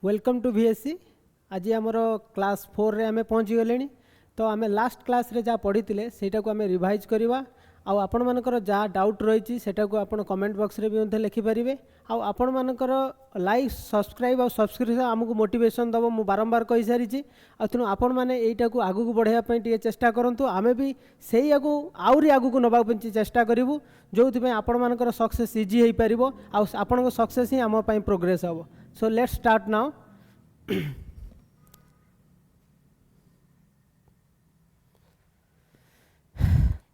Welcome to VSC। आज आमर class 4 रे आमे पहुँची गले। तो आमे लास्ट क्लास रे जहाँ पढ़ी सेटा को आमे रिवाइज करवा। आपण मानकर जहाँ डाउट रही सेटा को आपण कमेंट बॉक्स रे भी लिखिपारे। आपण मानकर लाइक सब्सक्राइब और सब्सक्रिप्शन आमको मोटिवेशन दब। मु बारंबार कही सारी तेणु आपण मैंने यहाँ को आगू बढ़ाई चेष्टा करूँ। आमे भी से आहरी आगू नवा चेष्टा करूँ जो आपण मानकर सक्सेस इजी हो पार। आपण सक्सेस ही आम प्रोग्रेस हम। So let's start now.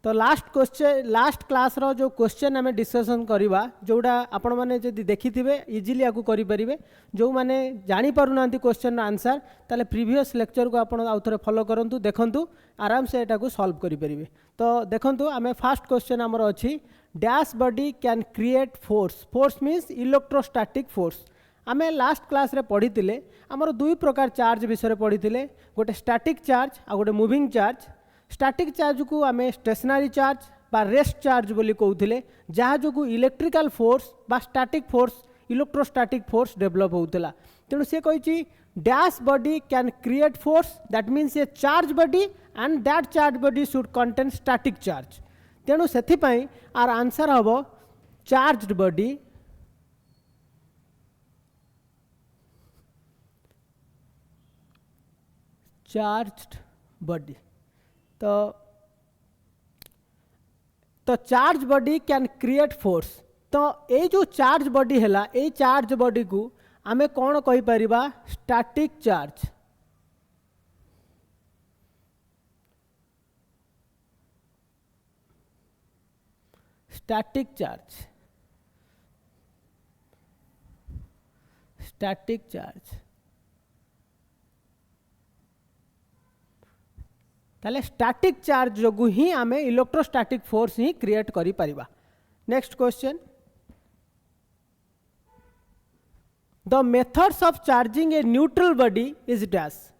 तो लास्ट क्लास रो जो क्वेश्चन आम डिस्कसन करवा जोड़ा आपण मैंने जब देखी थे इजिली आपको करें। जो मैंने जानी पारना क्वेश्चन आंसर ताले प्रीवियस लेक्चर को आपण आउ थे फॉलो करंतु देखंतु आराम से एटा को सॉल्व करि परिबे। तो देखंतु आमे फर्स्ट क्वेश्चन हमर अछि dash body can create force. Force means electrostatic force. आमे लास्ट क्लास रे पढ़ी थिले हमर दुई प्रकार चार्ज विषय पढ़ी थिले, गोटे स्टैटिक चार्ज आ गोटे मूविंग चार्ज। स्टैटिक चार्ज को आमे स्टेशनरी चार्ज बा रेस्ट चार्ज बोली कहूले, जहाँ जो इलेक्ट्रिकल फोर्स बा static force electrostatic force develop होता। तेणु से कही dash body can create force, that means A charge body and that charge body should contain static charge. तेणु से आर आंसर हम चार्ज्ड बॉडी चार्ज्ड बॉडी। तो charge body can create force. तो ये जो चार्ज बॉडी है ये charge body को आमे कौन कहि परिबा static charge. Static charge static charge ताले स्टैटिक चार्ज जो ही आमे इलेक्ट्रोस्टैटिक फोर्स ही क्रिएट करि परिबा। Next question, the methods of charging a neutral body is dash.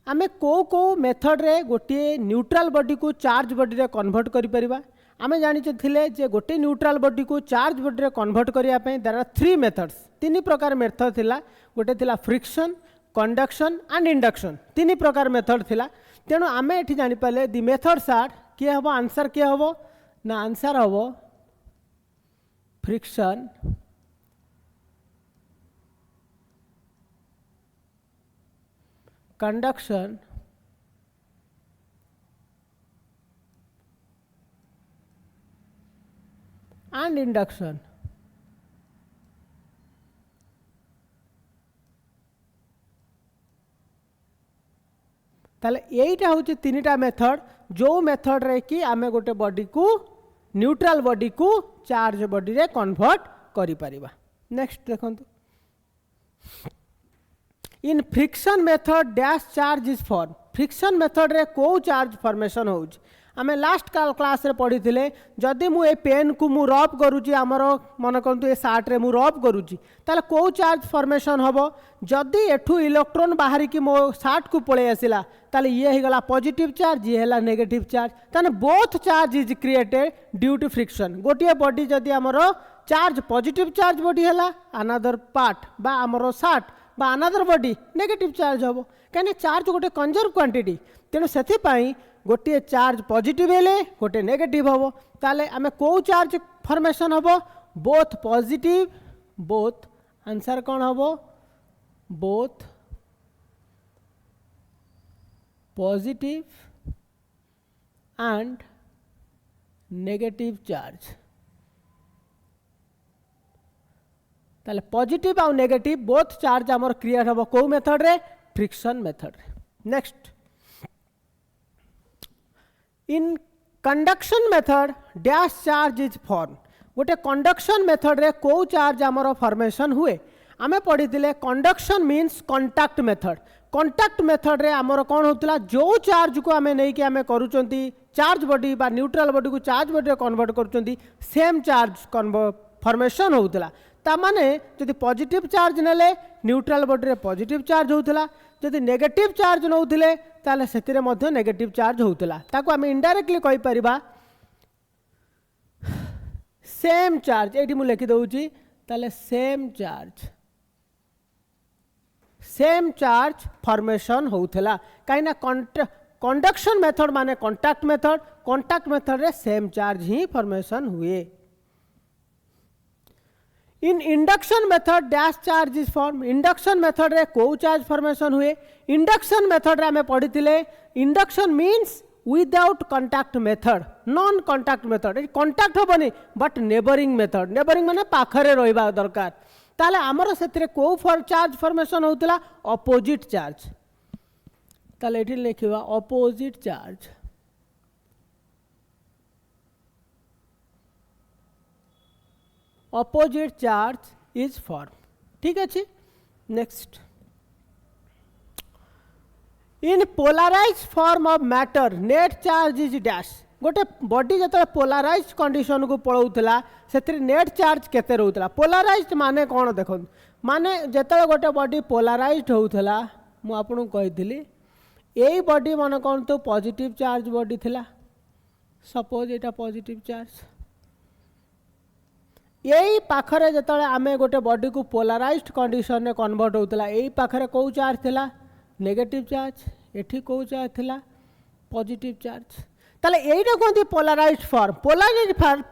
आमे को मेथड रे गोटे न्यूट्रल बॉडी को चार्ज बॉडी रे कन्वर्ट करि परिबा। आमे जानि थिले जे गोटे न्यूट्रल बॉडी को चार्ज बॉडी रे कन्वर्ट करिया पे देयर आर 3 मेथड्स। 3 प्रकार मेथड थिला। गोटे थिला फ्रिक्शन, कंडक्शन एंड इंडक्शन। 3 प्रकार मेथड थिला। तेणु आम ये जानीपारे दि मेथड्स आर किए हम आंसर किए हम ना आंसर हम फ्रिक्शन, कंडक्शन एंड इंडक्शन। ताले यहीटा हूँ 3टा मेथड जो मेथड रे कि आमे गोटे बॉडी को न्यूट्रल बॉडी को चार्ज बॉडी रे कन्वर्ट करि परिबा। नेक्स्ट देखंतु, इन friction method dash charge is form. Friction method रे को चार्ज फॉर्मेशन होउछ। आमे लास्ट क्लास रे पढ़ी थिले जदि मु ए पेन को मु रब करूची हमर मन करंतु ए शार्ट रे मु रब करूची ताले को चार्ज फॉर्मेशन हबो। जदि एठू इलेक्ट्रॉन बाहरी की मो शार्ट को पळे आसिला ताले ये ही गला पॉजिटिव चार्ज, ये हैला नेगेटिव चार्ज। ताने both charge is created due to friction. गोटे बॉडी जदि हमर चार्ज पॉजिटिव चार्ज बॉडी हैला, अनदर पार्ट बा हमर शार्ट बा अनदर बॉडी नेगेटिव चार्ज हबो। कने चार्ज गोटे कंजर्व क्वांटिटी। तेणु सेथि पई गोटे चार्ज पॉजिटिव हेले गोटे नेगेटिव हम। ताले आमे को चार्ज फॉर्मेशन हम बोथ पॉजिटिव, बोथ आंसर कौन हम both positive and negative charge. ताले पॉजिटिव और नेगेटिव बोथ चार्ज आमर क्रिएट हम को मेथड रे फ्रिक्शन मेथड रे। Next, in conduction method dash charge is form. गोटे कंडक्शन मेथड रे को चार्ज आमर फॉर्मेशन हुए। आमे पढ़ी थिले conduction means contact method. Contact method रे आमर कौन होतला जो चार्ज को आमे नहीं कि आमे करूचंती चार्ज बॉडी बा न्यूट्रल बॉडी को चार्ज बॉडी रे कन्वर्ट करूचंती सेम चार्ज फॉर्मेशन होतला। ता माने जदि पॉजिटिव चार्ज नेले न्यूट्रल बॉडी रे पॉजिटिव चार्ज होतला, जदि नेगेटिव चार्ज नौथिले ताले सेतिरे मध्य नेगेटिव चार्ज होतला। ताको आमे इनडायरेक्टली कहि परिबा सेम चार्ज। एठी मु लिखि दउची ताले same charge same charge formation होउथला काइना कंडक्शन मेथड माने कांटेक्ट मेथड रे सेम चार्ज ही फॉर्मेशन हुए। In induction method dash charge is form induction method रे को चार्ज फॉर्मेशन हुए। इंडक्शन मेथड रे हमें पढ़ी थिले induction means without contact method non contact method contact होबनी बट नेबरिंग मेथड नेबरिंग माने पाखरे रहिबा दरकार ताले हमर सेतिरे को चार्ज फॉर्मेशन होउतला अपोजिट चार्ज ताले एठी लिखिबा opposite charge opposite charge is formed ठीक अच्छे। Next in polarised form of matter net charge is dash गोटे बॉडी जो पोलराइज्ड कंडीशन को पड़ाऊला से नेट चार्ज केते रहूला पोलराइज्ड माने कौन देख माने जो गोटे बॉडी पोलराइज्ड होता मुझे कही यही बॉडी मन कौन तो पॉजिटिव चार्ज बॉडी थिला सपोज यहाँ पॉजिटिव चार्ज यही पाखरे जो आम गोटे बॉडी को पोलराइज्ड कंडीशन में कन्वर्ट होता यही पाखरे कौ चार्ज थिला नेगेटिव चार्ज एठी कौ चार्ज थिला पॉजिटिव चार्ज ताले यहीटा कहते पोलराइज्ड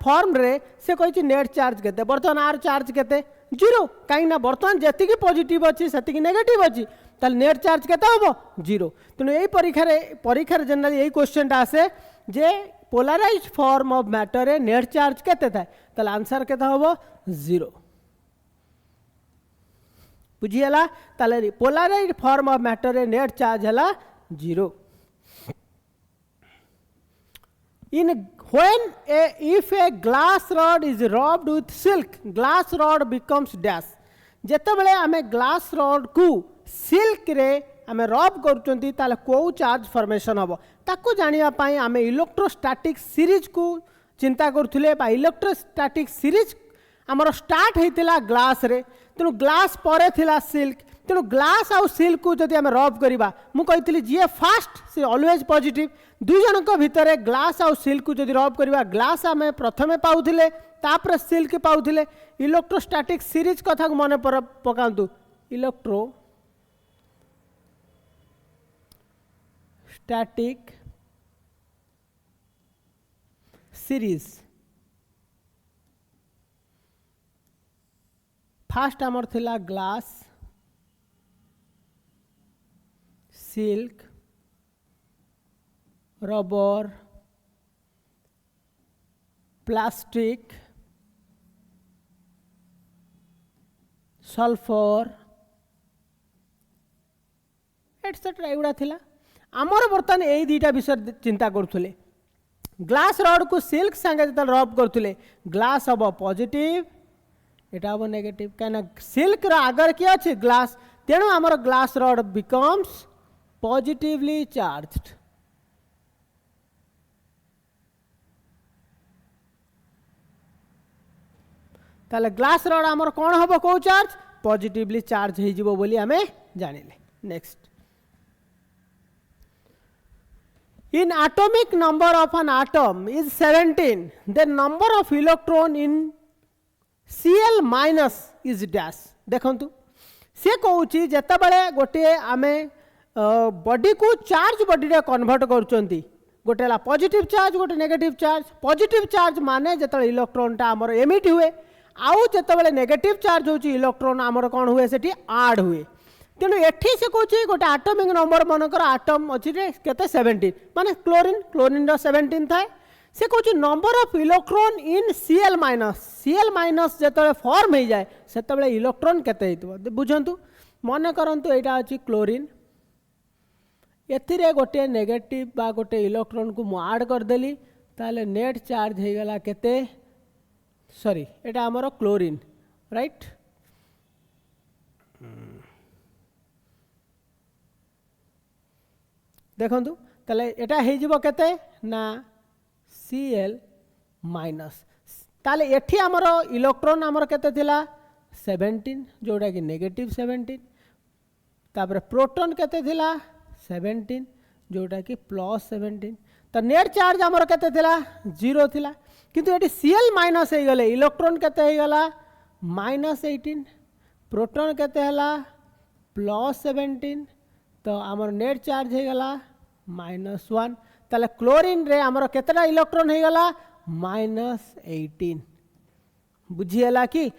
फॉर्म रे से कही नेट चार्ज केते बर्तमान आर चार्ज केते जीरो कहीं बर्तमान जी पॉजिटिव अच्छी से नेगेटिव अच्छी ताले नेट चार्ज केते होबो जीरो तेणु यही परीक्षा जनरली यही क्वेश्चन आसे जे पोलराइज्ड फॉर्म ऑफ मैटर रे नेट चार्ज केते थाए ताले आंसर केते होबो जीरो बुझीला ताले पोलराइज्ड फॉर्म ऑफ मैटर रे नेट चार्ज हला zero in when if a glass rod is rubbed with silk glass rod becomes dash जेते बेले आमे ग्लास रॉड को सिल्क रे आमे रब करचंती ताले को चार्ज फॉर्मेशन हबो ताको जानिया पाई आमे इलेक्ट्रोस्टैटिक सीरीज को चिंता करथुले बा इलेक्ट्रोस्टैटिक सीरीज हमर स्टार्ट हेतिला ग्लास रे तेनु ग्लास परे थिला सिल्क तेणु ग्लास आउ सिल्क को जदि आमे रब करिबा मु कहितली जे फास्ट से ऑलवेज पॉजिटिव दुई जनक भितर ग्लास आउ सिल्क को जदि रब करिबा ग्लास आमे प्रथमे पाउथिले तापर सिल्क पाउथिले इलेक्ट्रोस्टैटिक सीरीज कथा को मने पकांतु इलेक्ट्रो स्टैटिक सीरीज फास्ट आमर थिला glass silk rubber plastic sulphur etcetera एगुड़ा थिला आमर बर्तमान यही दुईटा विषय चिंता करुले ग्लास रड को सिल्क संगे जो रब करुले ग्लास हम पॉजिटिव एटा हम नेगेटिव कहीं सिल्क आगर किए अच्छे ग्लास तेणु आमर glass rod becomes positively charged ताले ग्लास रड आमर कौन हम कौ चार्ज पॉजिटिवली चार्ज हो बोली आमे जानिले। Next in atomic number of an atom is 17 the number of electron in Cl minus is dash देखंतु से कहूँ जेते बड़े गोटे आमे बॉडी को चार्ज बॉडी रे कन्वर्ट करचंती गोटे ला पॉजिटिव चार्ज गोटे नेगेटिव चार्ज पॉजिटिव चार्ज माने जेते इलेक्ट्रॉन टा हमर एमिट हुए आउ जेते बड़े नेगेटिव चार्ज होची इलेक्ट्रॉन हमर कोन हुए सेठी ऐड हुए तेणु एठी से कहूँ गोटे एटॉमिक नंबर मनकर एटम अच्छी केते 17 माने क्लोरीन रो 17 थाए से कहूँ number of electron in Cl minus जो फॉर्म हो जाए से इलेक्ट्रॉन केते बुझंतु मन करंतु एटा अछि क्लोरीन एथिरे गोटे नेगेटिव बा गोटे इलेक्ट्रॉन को मु ऐड कर देली ताले नेट चार्ज हो गला केते सॉरी एटा हमर क्लोरीन राइट देखंतु ताले एटा हे जिवो केते ना Cl माइनस ताले एठी हमर इलेक्ट्रॉन हमर केते थिला 17 जोड़ा कि नेगेटिव 17 तापर प्रोटॉन केते थिला 17 जोड़ा कि प्लस 17 तो नेट चार्ज हमर केते थिला 0 थिला किंतु एठी Cl माइनस हे गले इलेक्ट्रॉन केते हे गला -18 प्रोटॉन केते हला +17 तो आमर नेट चार्ज हो गला -1 ताले क्लोरीन रे आमर केतटा इलेक्ट्रॉन हो गला -18 बुझीगला कि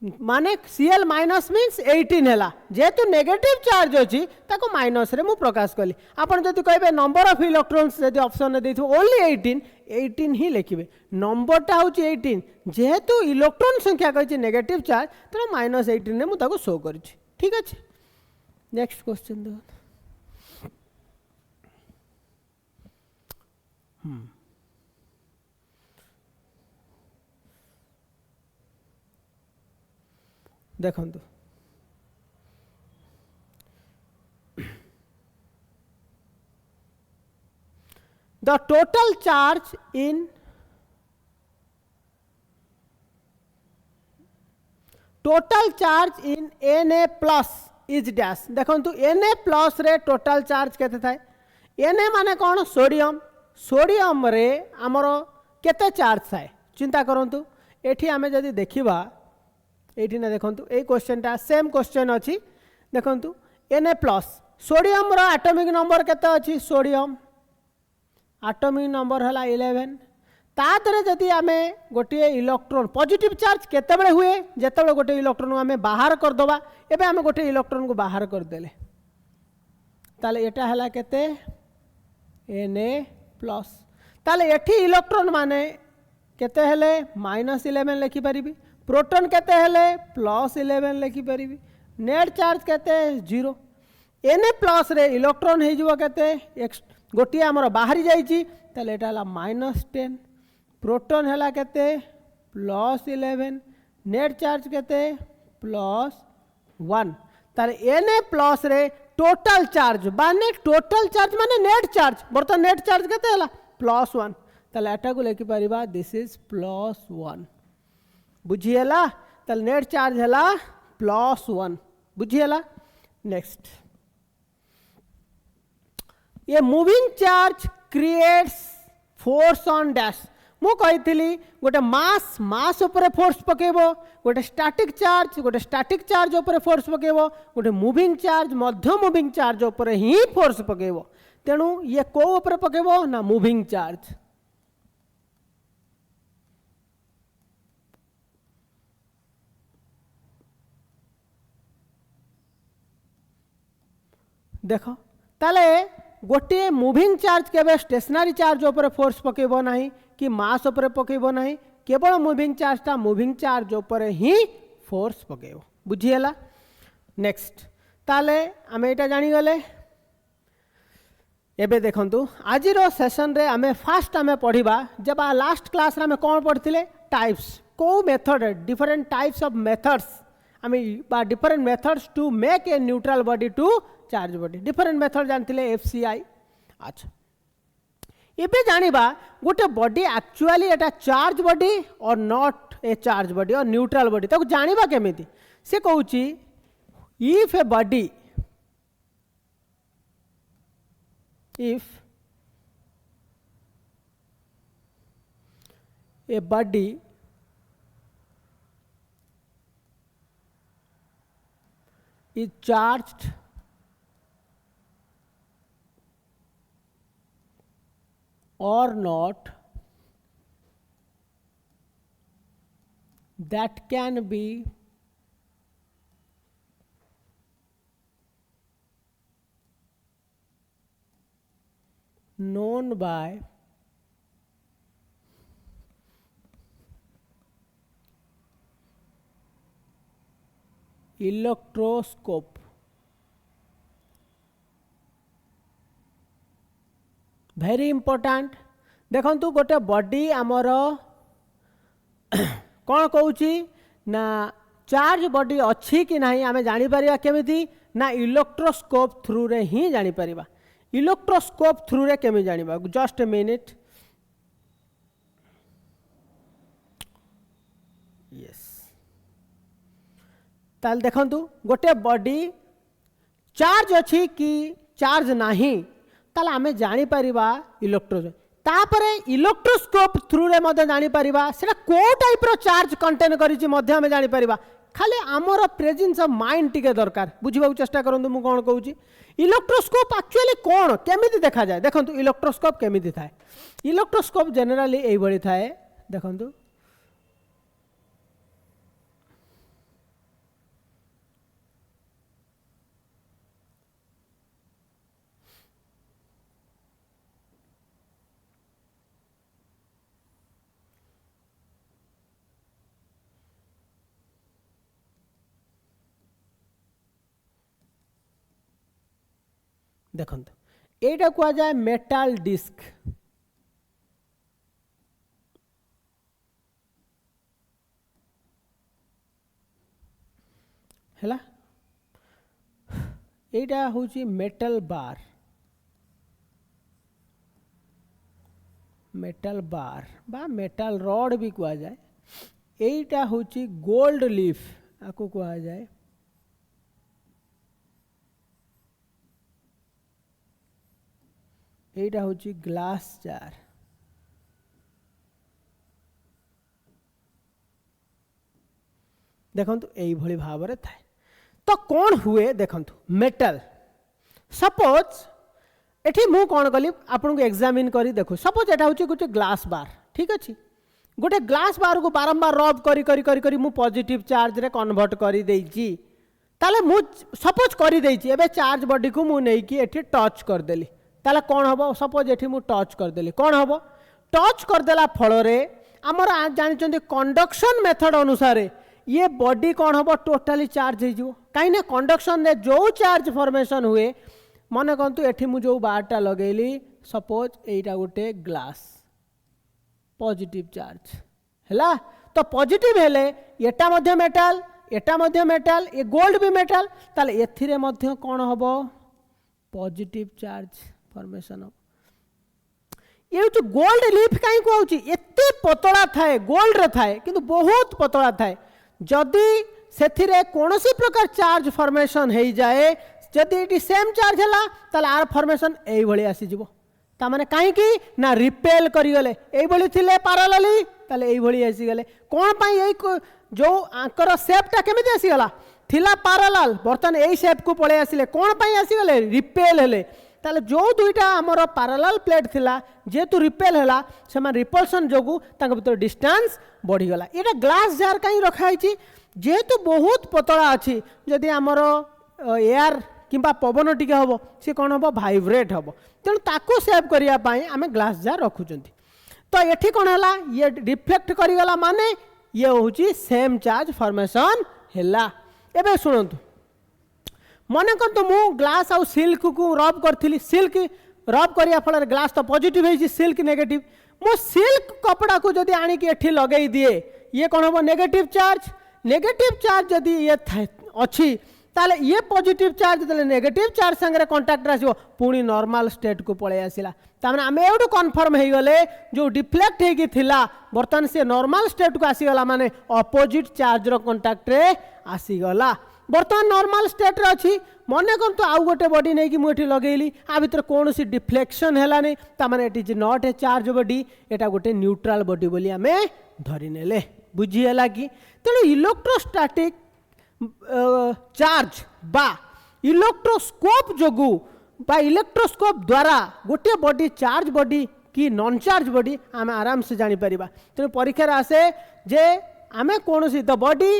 माने Cl माइनस मीन्स 18 है जेहेतु नेगेटिव चार्ज अच्छी ताको माइनस रे मु प्रकाश कली आपन जदि कहबे नंबर ऑफ इलेक्ट्रॉन्स जदि ऑप्शन दे ओनली 18 ही लिखिबे नंबरटा हूँ 18 जेहेतु इलेक्ट्रॉन संख्या कही नेगेटिव चार्ज तो -18 रे मु ताको शो कर ठीक अच्छे नेक्स्ट क्वेश्चन देखो the total charge in Na plus is dash देखो Na प्लस रे टोटल चार्ज केते थाए Na माने कौन सोडियम रे आमर केते चार्ज थाए चिंता करंतु एठी आमे जदि देखिबा एठी ना देखंतु ए क्वेश्चन टा सेम क्वेश्चन अछि देखंतु Na प्लस सोडियम रो एटॉमिक नंबर केते अछि सोडियम एटॉमिक नंबर हला 11 तादरे जदि आमे गोटे इलेक्ट्रॉन पॉजिटिव चार्ज केते बेले हुए जेते गोटे इलेक्ट्रॉन को आमे बाहर कर दबा एबे आमे गोटे इलेक्ट्रॉन को बाहर कर देले ताले एटा हला केते Na प्लस ताले एठी इलेक्ट्रॉन माने केते हेले -11 लिखि परिबी प्रोटॉन केते हेले +11 लिखि परिबी नेट चार्ज केते 0 Na प्लस रे इलेक्ट्रॉन हे जिवो केते गोटी हमर बाहरी जाईची ताले एटा हला -10 प्रोटॉन हला केते +11 नेट चार्ज केते +1 ताले Na प्लस रे टोटल चार्ज माने नेट चार्ज बर्तन नेट चार्ज केते हला +1 ताले एटा को लेखि परिबा दिस इज +1 बुझिएला ताले नेट चार्ज हला +1 बुझिएला नेक्स्ट ये moving charge creates force on dash मु कही गोटे मास ऊपर फोर्स पकेबो गोटे स्टैटिक चार्ज ऊपर फोर्स पकेबो गोटे मूविंग चार्ज मध्य मूविंग चार्ज ऊपर ही फोर्स पकेबो तेणु ये को ऊपर पकेबो ना मूविंग चार्ज देख ताले गोटे मूविंग चार्ज केवल स्टेशनरी चार्ज ऊपर फोर्स पकेबो नहीं कि मास ऊपर पकेबो नहीं केवल मूविंग चार्ज ऊपर ही फोर्स पकेबो बुझीगला नेक्स्ट ताले आमे एटा जानी गले एबे देखंतु आज रो सेशन रे आमे फास्ट आमे पढ़िबा जब लास्ट क्लास रे आमे कोन पढ़थिले टाइप्स को method different types of methods आमे बा different methods to make a neutral body to charge body different method जानथिले FCI अच्छा एबे जानिबा गोटे बॉडी एक्चुअली एटा charge body or not a charge body or neutral body ताको जानिबा केमिति से कहूची if a body is charged or not, that can be known by electroscope very important देखंतु गोटे बॉडी आमर कौन कहूची ना चार्ज बॉडी अच्छी कि नहीं आमे जानी परिबा केमिति ना इलेक्ट्रोस्कोप थ्रू रे ही जानी परिबा इलेक्ट्रोस्कोप थ्रू रे केमि जानिबा जस्ट ए मिनिट यस ताल देखंतु गोटे बॉडी चार्ज अच्छी कि चार्ज नहीं ताल आमे जानी परिबा इलेक्ट्रोस्कोप थ्रू रे मध्य जानी परिबा सेटा को टाइप रो चार्ज कंटेन करिछि मध्य आमे जानी परिबा खाली आमर प्रेजेंस ऑफ माइंड टिके दरकार बुझा चेष्टा करंतु मु कोन कहूची इलेक्ट्रोस्कोप एक्चुअली कोन केमिति देखा जाए देखंतु इलेक्ट्रोस्कोप केमिति थाए इलेक्ट्रोस्कोप जनरली एई भली थाए देखंतु देखंतु एटा कुआ जाए मेटल डिस्क हैला एटा होची मेटल बार बा मेटल रॉड भी कुआ जाए एटा होची गोल्ड लीफ आको कुआ जाए एटा होची ग्लास जार देखंतु एई भली भाबरे थाए तो कौन हुए देखंतु मेटल सपोज एठी मु कौन कली आपन को एग्जामिन करी देखो सपोज एटा होची गोटे ग्लास बार ठीक अछि गोटे ग्लास बार को बारंबार रब करी करी करी करी मु पॉजिटिव चार्ज रे कन्वर्ट करी देइची ताले मु सपोज करी देइची एबे चार्ज बॉडी को मु नै कि एठी टच कर देली ताले कौन हबो सपोज एठी मु टच कर देली कौन हबो टच कर देला फल रे हमर जानि चंदी कंडक्शन मेथड अनुसार ये बॉडी कौन हबो टोटली चार्ज हो जिवो काई ने कंडक्शन रे जो चार्ज फॉर्मेशन हुए मने कहंतु एठी मु जो बारटा लगेली सपोज एटा गोटे ग्लास पॉजिटिव चार्ज हैला तो पॉजिटिव हेले एटा मध्य मेटल ये गोल्ड भी मेटल ताले एथिरे मध्य कौन हबो पॉजिटिव चार्ज फॉर्मेशन हो ये जो गोल्ड लीफ कहीं कहूँ एते पतला थाए गोल्ड रे थाए किंतु बहुत पतला थाए जदि सेथिरे कोनोसी प्रकार चार्ज फॉर्मेशन हो जाए जदि एटी सेम चार्ज हैला ताले आर फॉर्मेशन एई भली आसी जिवो ता माने काहे की ना रिपेल करी गले एई भली थिले पैरेलली ताले एई भली आसी गले कोन पई एई जो आंकर शेपटा केमिति आसी गला थिला पैरेलल बर्तन एई शेप को पळे आसिले कोन पई आसी गले रिपेल हेले ताले जो दुईटा हमर पैरेलल प्लेट थिला जेतु रिपेल हैला सेमा रिपल्सन जोगु तांक भीतर डिस्टेंस बढ़ी गला एटा ग्लास जार काई रखाई छी जेतु बहुत पतला अछि जदि हमर एयर किंबा पवन टिके हबो से कोन हबो वाइब्रेट हबो तेणु ताको सेव करिया पाई आमे ग्लास जार रखुचंती तो एठी कोन हला ये रिफ्लेक्ट करी गला माने ये होची सेम चार्ज फॉर्मेशन हैला एबे सुनंतु मन करतु मु ग्लास आउ सिल्क को रब करथिली सिल्क रब करिया फल ग्लास तो पॉजिटिव है सिल्क नेगेटिव मो सिल्क कपड़ा को जदि आनी कि एठी लगेई दिए ये कोन हबो नेगेटिव चार्ज जदि ये अछि ताले ये पॉजिटिव चार्ज देले नेगेटिव चार्ज संगे कांटेक्ट आसीबो पुणी नॉर्मल स्टेट को पळे आसिला तामे आमे एडु कन्फर्म हे गले जो डिफ्लेक्ट हे कि थिला बर्तन से नॉर्मल स्टेट को आसी गला माने अपोजिट चार्ज रो कांटेक्ट रे आसी गला बर्तमान नॉर्मल स्टेट रे अछि मने करतो आउ गोटे बॉडी नै कि मुठी लगेली आ भीतर कोनोसी डिफ्लेक्शन हैला नै ता माने it is not a charge body एटा गोटे न्यूट्रल बॉडी बोली हमें धरि नेले बुझी हैला कि तेनु इलेक्ट्रोस्टैटिक चार्ज बा इलेक्ट्रोस्कोप जोगु बा इलेक्ट्रोस्कोप द्वारा गोटे बॉडी चार्ज बॉडी कि नॉन चार्ज बॉडी आमे आराम से जानि परिबा तेनु परीक्षा आसे जे आमे कोनोसी the body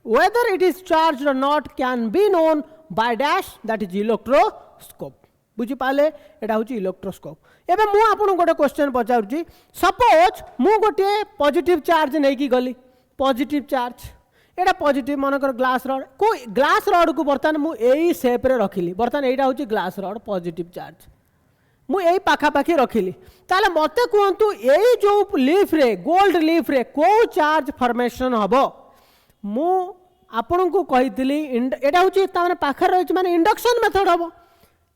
whether it is charged or not can be known by dash that is electroscope बुझी पाले एटा होची इलेक्ट्रोस्कोप एबे मु आपन गोटे क्वेश्चन पचाउची सपोज मु गोटे पॉजिटिव चार्ज नै की गली पॉजिटिव चार्ज एटा पॉजिटिव मनकर ग्लास रॉड को ग्लास रॉड को बर्तन मु एई शेप रे रखिली बर्तन एटा होची ग्लास रॉड पॉजिटिव चार्ज मु एई पाखा पाखी रखिली ताले मते कहंतु एई जो लीफ रे गोल्ड लीफ रे को चार्ज फॉर्मेशन हबो मु आपन को कहितली एटा होची ताने पाखर रहिच माने इंडक्शन मेथड हबो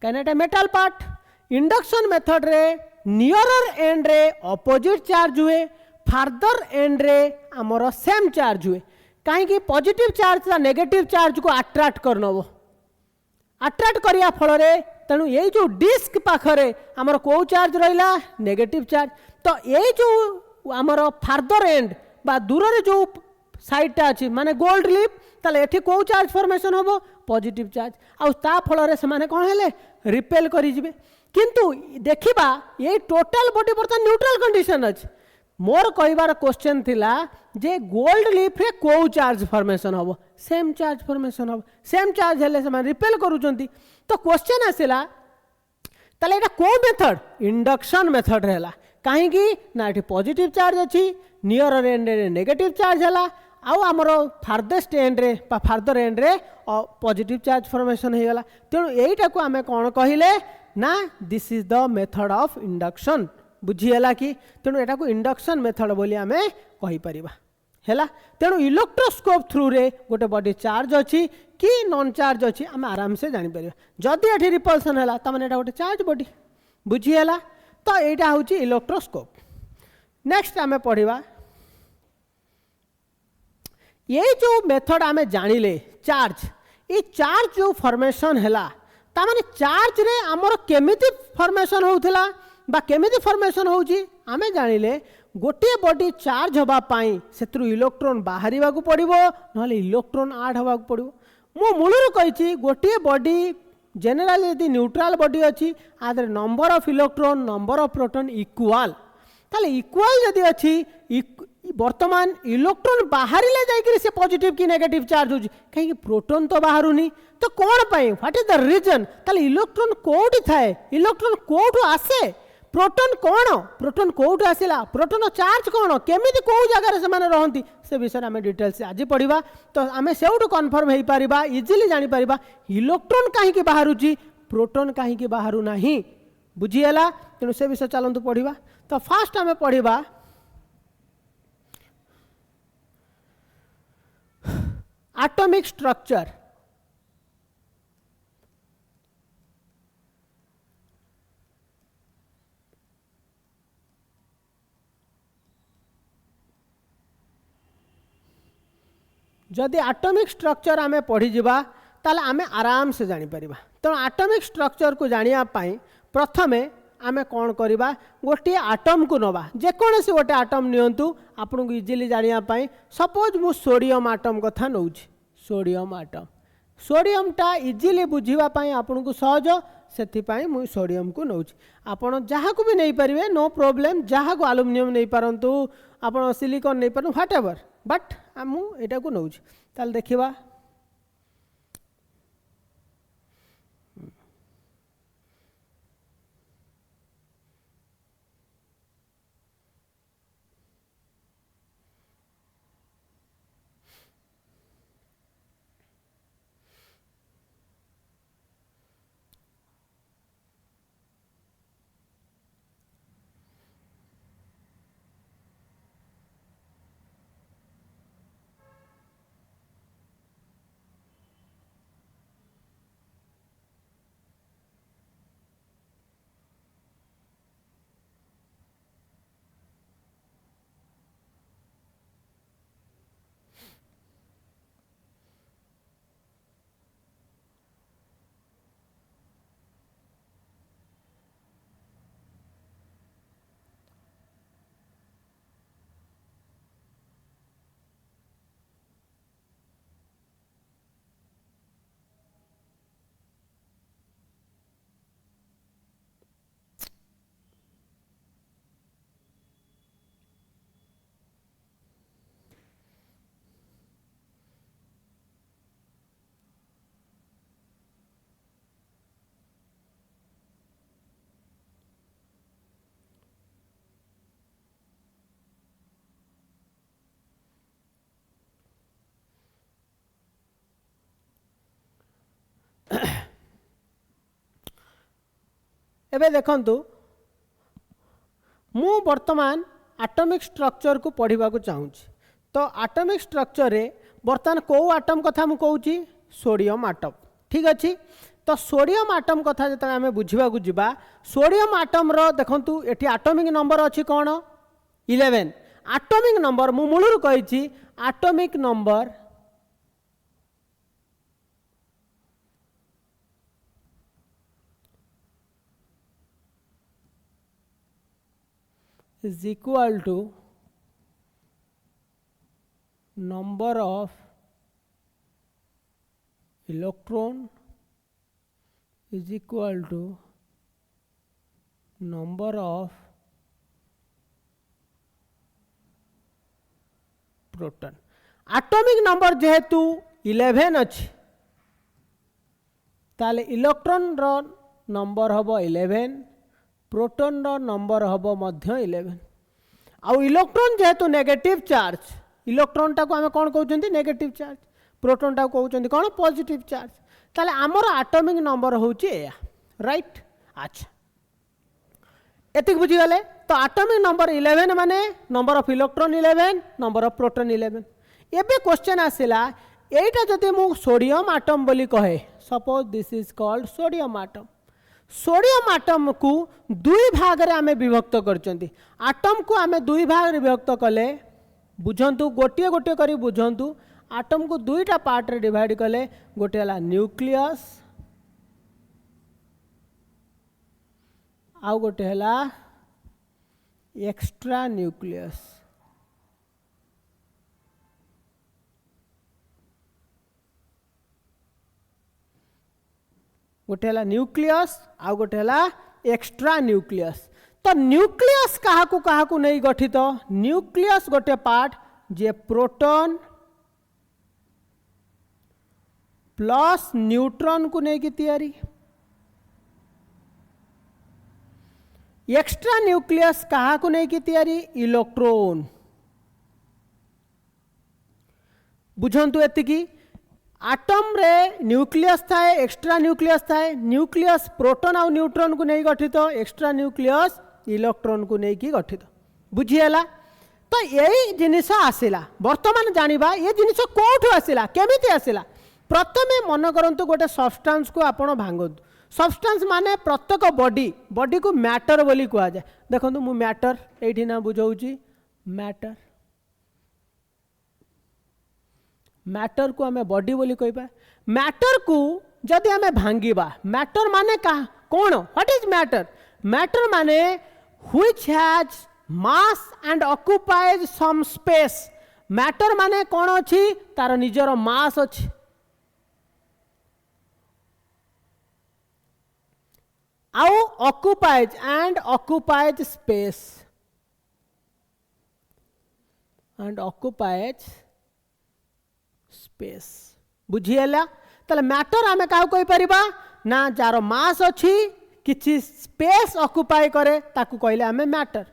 काने एटा मेटल पार्ट इंडक्शन मेथड रे नियरर एंड रे अपोजिट चार्ज हुए फार्दर एंड रे हमर सेम चार्ज हुए काहे कि पॉजिटिव चार्ज ला नेगेटिव चार्ज को अट्रैक्ट करनबो अट्रैक्ट करिया फल रे तनु ए जो डिस्क पाखरे हमर को चार्ज रहिला नेगेटिव चार्ज तो ए जो हमर फार्दर एंड बा दूर रे जो साइडटा अच्छी माने गोल्ड लीफ ताले एठी को चार्ज फॉर्मेशन होबो पॉजिटिव चार्ज आउ ता फल से माने कोन हेले रिपेल करि जिवे किंतु देखिबा ये टोटल बॉडी बर्तन न्यूट्रल कंडीशन अछि मोर कहबार क्वेश्चन थिला जे गोल्ड लीफ रे को चार्ज फॉर्मेशन होबो सेम चार्ज फॉर्मेशन होबो सेम चार्ज हेले से माने रिपेल करूचंती तो क्वेश्चन आसिला ताले एटा को मेथड इंडक्शन मेथड रहला काहे कि ना एठी पॉजिटिव चार्ज अछि नियर एंड रे नेगेटिव चार्ज हला आउ आमर फार्देस्ट एंड रे बा फार्दर एंड रे पॉजिटिव चार्ज फॉर्मेशन हे गला तेणु एटा को आमे कोन कहिले ना this is the method of induction बुझीला कि तेणु एटा को इंडक्शन मेथड बोली आमे कहि परिबा हैला तेणु इलेक्ट्रोस्कोप थ्रू रे गोटे बॉडी चार्ज अछि कि नॉन चार्ज अछि आमे आराम से जानि परिबा जदि एठी रिपल्सन हैला त माने एटा गोटे चार्ज बॉडी बुझीला तो एटा होची इलेक्ट्रोस्कोप नेक्स्ट आमे पढिबा ये जो मेथड आमे जानिले चार्ज ये चार्ज जो फॉर्मेशन हैला ता माने चार्ज रे हमर केमिति फॉर्मेशन होउथला बा केमिति फॉर्मेशन होउची आमे जानिले गोटे बॉडी चार्ज होबा पाई सेत्रु इलेक्ट्रॉन बाहरिबा को पड़िबो नहले इलेक्ट्रॉन ऐड होबा को पड़िबो मु मूलरु कहिची गोटे बॉडी जनरली यदि न्यूट्रल बॉडी अछि आदर number of electron number of proton equal ताले इक्वल यदि अछि वर्तमान इलेक्ट्रॉन बाहरिले जाइकरी से पॉजिटिव की नेगेटिव चार्ज होची कहीं प्रोटॉन तो बाहरुनी तो कोन पाई व्हाट इज द रीजन ताले इलेक्ट्रॉन कोठी थाए इलेक्ट्रॉन कोठु आसे प्रोटॉन कोठु आसिला प्रोटॉन चार्ज कोन केमिति को जगह रे से माने रहंती से विषय हमें डिटेल से आज पढ़िबा तो हमें सेउटु कन्फर्म हेई परिबा इजीली जानि परिबा इलेक्ट्रॉन काहे के बाहरुची प्रोटॉन काहे के बाहरु नाही बुझिएला तेनु से विषय चलंतु पढ़िबा तो फास्ट हमें पढ़िबा एटॉमिक स्ट्रक्चर जदि एटॉमिक स्ट्रक्चर आमे पढ़ी जिबा ताले आमे आराम से जानि परिबा तो एटॉमिक स्ट्रक्चर को जानिया पाई प्रथमे आमे कौन करिबा गोटे एटम को नबा जे कोन से गोटे एटम नियंतु आपन को इजीली जानिया पाई सपोज मु सोडियम एटम कथा नउछि सोडियम टा इजीली बुझिबा पाई आपन को सहज सेति पाई मु सोडियम को नउछि आपन जहा को भी नहीं परिबे नो प्रॉब्लम जहा को एल्युमिनियम नहीं परंतु आपन सिलिकॉन नहीं परु व्हाटएवर बट मु एटा को नउछि ताल देखिबा एबे देखंतु मु वर्तमान एटॉमिक स्ट्रक्चर को पढ़िबा को चाहूची तो एटॉमिक स्ट्रक्चर रे वर्तमान को एटम कथा मु कहूची सोडियम एटम ठीक अछि तो सोडियम एटम कथा जत आमे बुझिबा को जिबा सोडियम एटम रो देखंतु एठी एटॉमिक नंबर अछि कोन 11 एटॉमिक नंबर मु मूलरु कहिची atomic number is equal to number of electron is equal to number of proton. Atomic number जेहेतु 11 अच्छी ताले इलेक्ट्रॉन रो नंबर हबो 11, प्रोटॉन रो नंबर हबो मध्य 11। आउ इलेक्ट्रॉन जेहेतु नेगेटिव चार्ज, इलेक्ट्रॉन टाको आमे कोन कहउचंती नेगेटिव चार्ज, प्रोटॉन टाको कहउचंती कोन पॉजिटिव चार्ज। ताले हमर एटॉमिक नंबर होउची एया, राइट। अच्छा एतिक बुझी गले। तो एटॉमिक नंबर 11 माने number of electron 11, number of proton 11। एबे क्वेश्चन आसिला एटा जदि मु सोडियम एटम बोली कहे, suppose this is called sodium atom. Sodium atom को दुई भाग रे आमे विभक्त करचंती। एटम को आमे दुई भाग रे विभक्त कले बुझंतु, गोटे गोटे करी बुझंतु। एटम को दुईटा पार्ट रे डिवाइड कले, गोटे हला न्यूक्लियस आउ गोटे हला एक्स्ट्रा न्यूक्लियस। गोटे हला न्यूक्लियस आउ गोटे हला एक्स्ट्रा न्यूक्लियस। तो न्यूक्लियस कहा को नहीं गठित। न्यूक्लियस गोटे पार्ट जे प्रोटॉन प्लस न्यूट्रॉन को नहीं की तैयारी। एक्स्ट्रा न्यूक्लियस कहा को नहीं की तैयारी, इलेक्ट्रॉन। बुझंतु एतिकी एटम रे न्यूक्लियस थाए, एक्स्ट्रा न्यूक्लियस थाए। न्यूक्लियस प्रोटॉन और न्यूट्रॉन को नहीं गठित, एक्स्ट्रा न्यूक्लियस इलेक्ट्रॉन को नहीं की गठित। बुझीला। तो यही जिनिस आसिला। वर्तमान जानिबा ये जिनिस कोठु आसिला, केमिति आसिला। प्रथमे मन करंतु गोटे सब्सटेंस को आपण भांगंतु। सब्सटेंस माने प्रत्येक बॉडी को मैटर बोली कहा जाए। देखो मु मैटर एठी ना बुझाऊची, मैटर मैटर को हमें बॉडी बोली कहबा। मैटर को जदि हमें भांगिबा, मैटर माने का कौन, व्हाट इज मैटर? मैटर माने which has mass and occupies some space. Matter माने कौन अछि, तार निजर मास अछि आउ occupies and occupies space and occupies space. बुझीला। तले मैटर आमे का कोई परिबा ना, जार मास अछि किछि स्पेस ऑक्युपाई करे ताकू कहले आमे मैटर।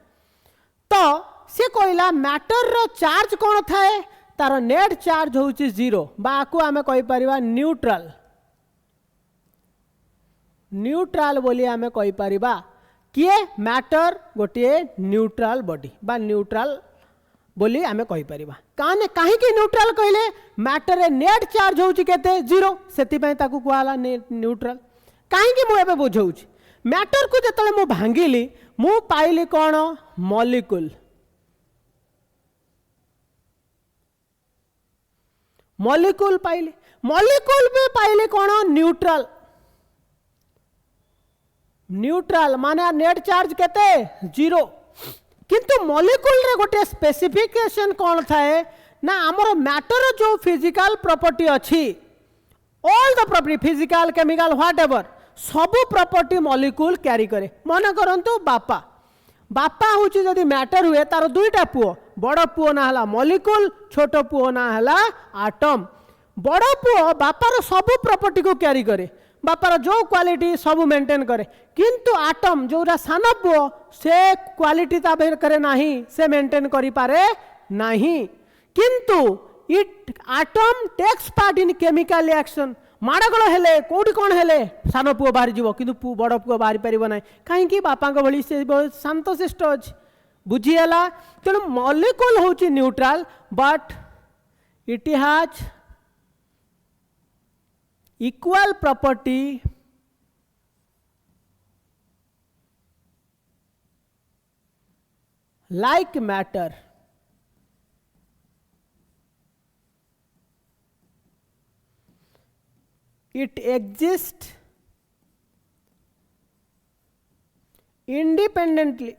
तो से कहला मैटर रो चार्ज कोन थाए, तार नेट चार्ज होउची 0 बा आकू आमे कहि परिबा न्यूट्रल। न्यूट्रल बोली आमे कहि परिबा किए मैटर गोटे न्यूट्रल बॉडी बा न्यूट्रल बोली आमे कहि परिबा। काने काहे कि न्यूट्रल कहले, मैटर रे नेट चार्ज होउची केते 0, सेति पय ताकू कहला न्यूट्रल। काहे कि मु एबे बुझाउची, मैटर को जतले मु भांगिली मु पाइली कोन, मॉलिक्यूल। मॉलिक्यूल पाइली, मॉलिक्यूल पे पाइली कोन, न्यूट्रल। न्यूट्रल माने नेट चार्ज केते 0। किंतु मॉलिक्यूल रे गोटे स्पेसिफिकेशन कौन थाए ना, आमर मैटर जो फिजिकल प्रॉपर्टी अच्छी, all the property physical chemical what ever सबु प्रॉपर्टी मॉलिक्यूल कैरी करे। मन करंतु बापा बापा होची जदि मैटर हुए तार दुईटा पुओ, बड़ पुओ ना हला मॉलिक्यूल, छोट पुओ ना हला एटम। बड़ पुओ बापार सबु प्रॉपर्टी को कैरी करे, बापार जो क्वालिटी सब मेंटेन करे। किंतु एटम जोरा सान पुओ से क्वालिटी ता करे नाही, से मेंटेन करि पारे नाही। किंतु it atom takes part in chemical reaction. माड़गोल हेले कोठी कोन हेले सान पुओ बाहर जीवो, किंतु बड़ पुओ बाहर परिबो नाही। काहेकि बापा को भली से शांत शिष्ट अछि। बुझीला। तेणु मॉलिक्यूल होची neutral but it has equal property like matter. It exists independently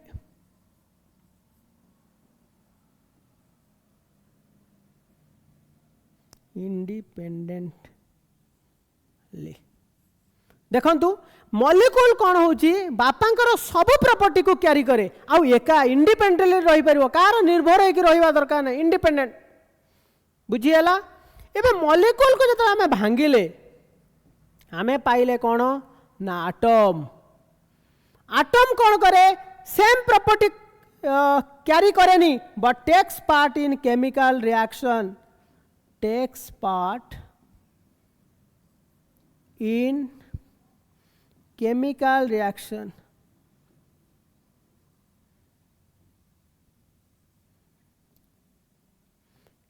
independently देखंतु मॉलिक्यूल कौन होची बापांकर सब प्रॉपर्टी को क्यारी करे आउ एका इंडिपेंडेंटली रही परिवो कार निर्भर होई रहिबा दरकार नै इंडिपेंडेंट बुझिएला एबे मॉलिक्यूल को जत हमें भांगिले हमें पाइले कौन ना एटम एटम कौन करे सेम प्रॉपर्टी कैरी करेनी but takes part in chemical reaction takes part in chemical reaction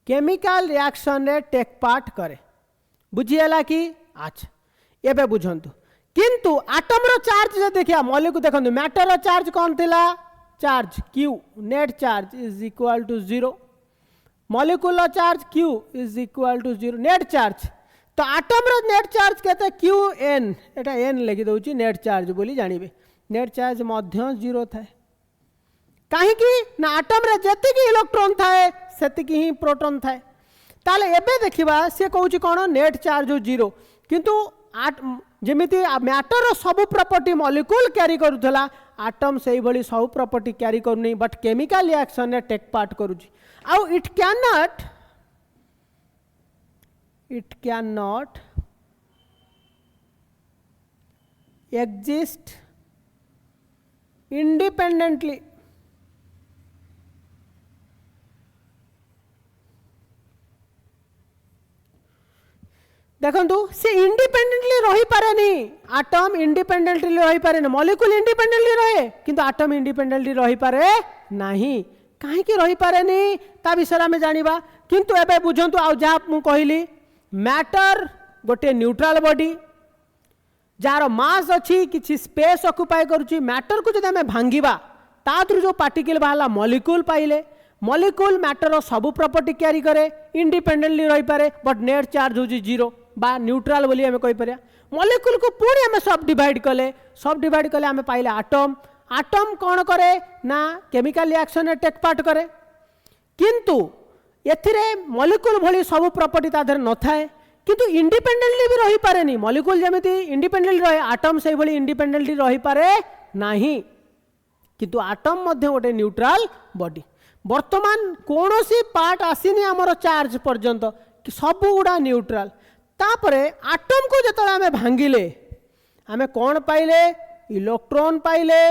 chemical reaction रे टेक पार्ट करे बुझिएला कि अच्छा एबे बुझंतु किंतु एटम रो चार्ज जे देखिया मॉलिक्यूल देखंतु मैटर रो चार्ज कौन थिला charge Q net charge is equal to 0 molecule रो charge Q is equal to 0 net charge तो एटम रो नेट चार्ज केते Qn एटा n लिखि दउची नेट चार्ज बोली जानिबे नेट चार्ज मध्य 0 थाए काहे कि ना एटम रे जति कि इलेक्ट्रॉन थाए सेति कि ही प्रोटॉन थाए ताले एबे देखिबा से कहउची कोन नेट चार्ज 0 किंतु जेमिति मैटर रो सब प्रॉपर्टी मॉलिक्यूल कैरी करूथला एटम सेही भली सब प्रॉपर्टी कैरी करनी बट केमिकल रिएक्शन ने टेक पार्ट करूची आउ it can not exist independently देखंतु से इंडिपेंडेंटली रही पारेनी एटम इंडिपेंडेंटली रही पारेनी मॉलिक्यूल इंडिपेंडेंटली रहे किंतु एटम इंडिपेंडेंटली रही पारे नाही काहे कि रही पारेनी ता विषय में जानिबा किंतु एबे बुझंतु आ जा मु कहिली मैटर गोटे न्यूट्रल बॉडी जार मास अच्छी किसी स्पेस ऑक्युपाई करुची मैटर को जब आम भांगिबा तादर जो पार्टिकल बाहला मॉलिक्यूल पाइले मॉलिक्यूल मैटर सबू प्रॉपर्टी कैरी करे इंडिपेंडेंटली रही पारे बट नेट चार्ज हो 0 बा न्यूट्रल बोली आम कहि परिया मॉलिक्यूल को पुणी आम सब डिवाइड कले आम पाइले एटम एटम कौन करे ना केमिकल रिएक्शन टेक पार्ट करे किंतु एथिरे मॉलिक्यूल भली सब प्रॉपर्टी ता देहरे न थाए किंतु इंडिपेंडेंटली भी रही पारे नी मॉलिक्यूल जेमिति इंडिपेंडेंटली रहे एटम से भली इंडिपेंडेंटली रही पारे नाही किंतु एटम मध्य गोटे न्यूट्रल बॉडी वर्तमान कोनोसी पार्ट आसीनी हमर चार्ज पर्यंत कि सब गुडा न्यूट्रल तापरे एटम को जतले हमें भांगिले हमें कौन पाइले इलेक्ट्रॉन पाइले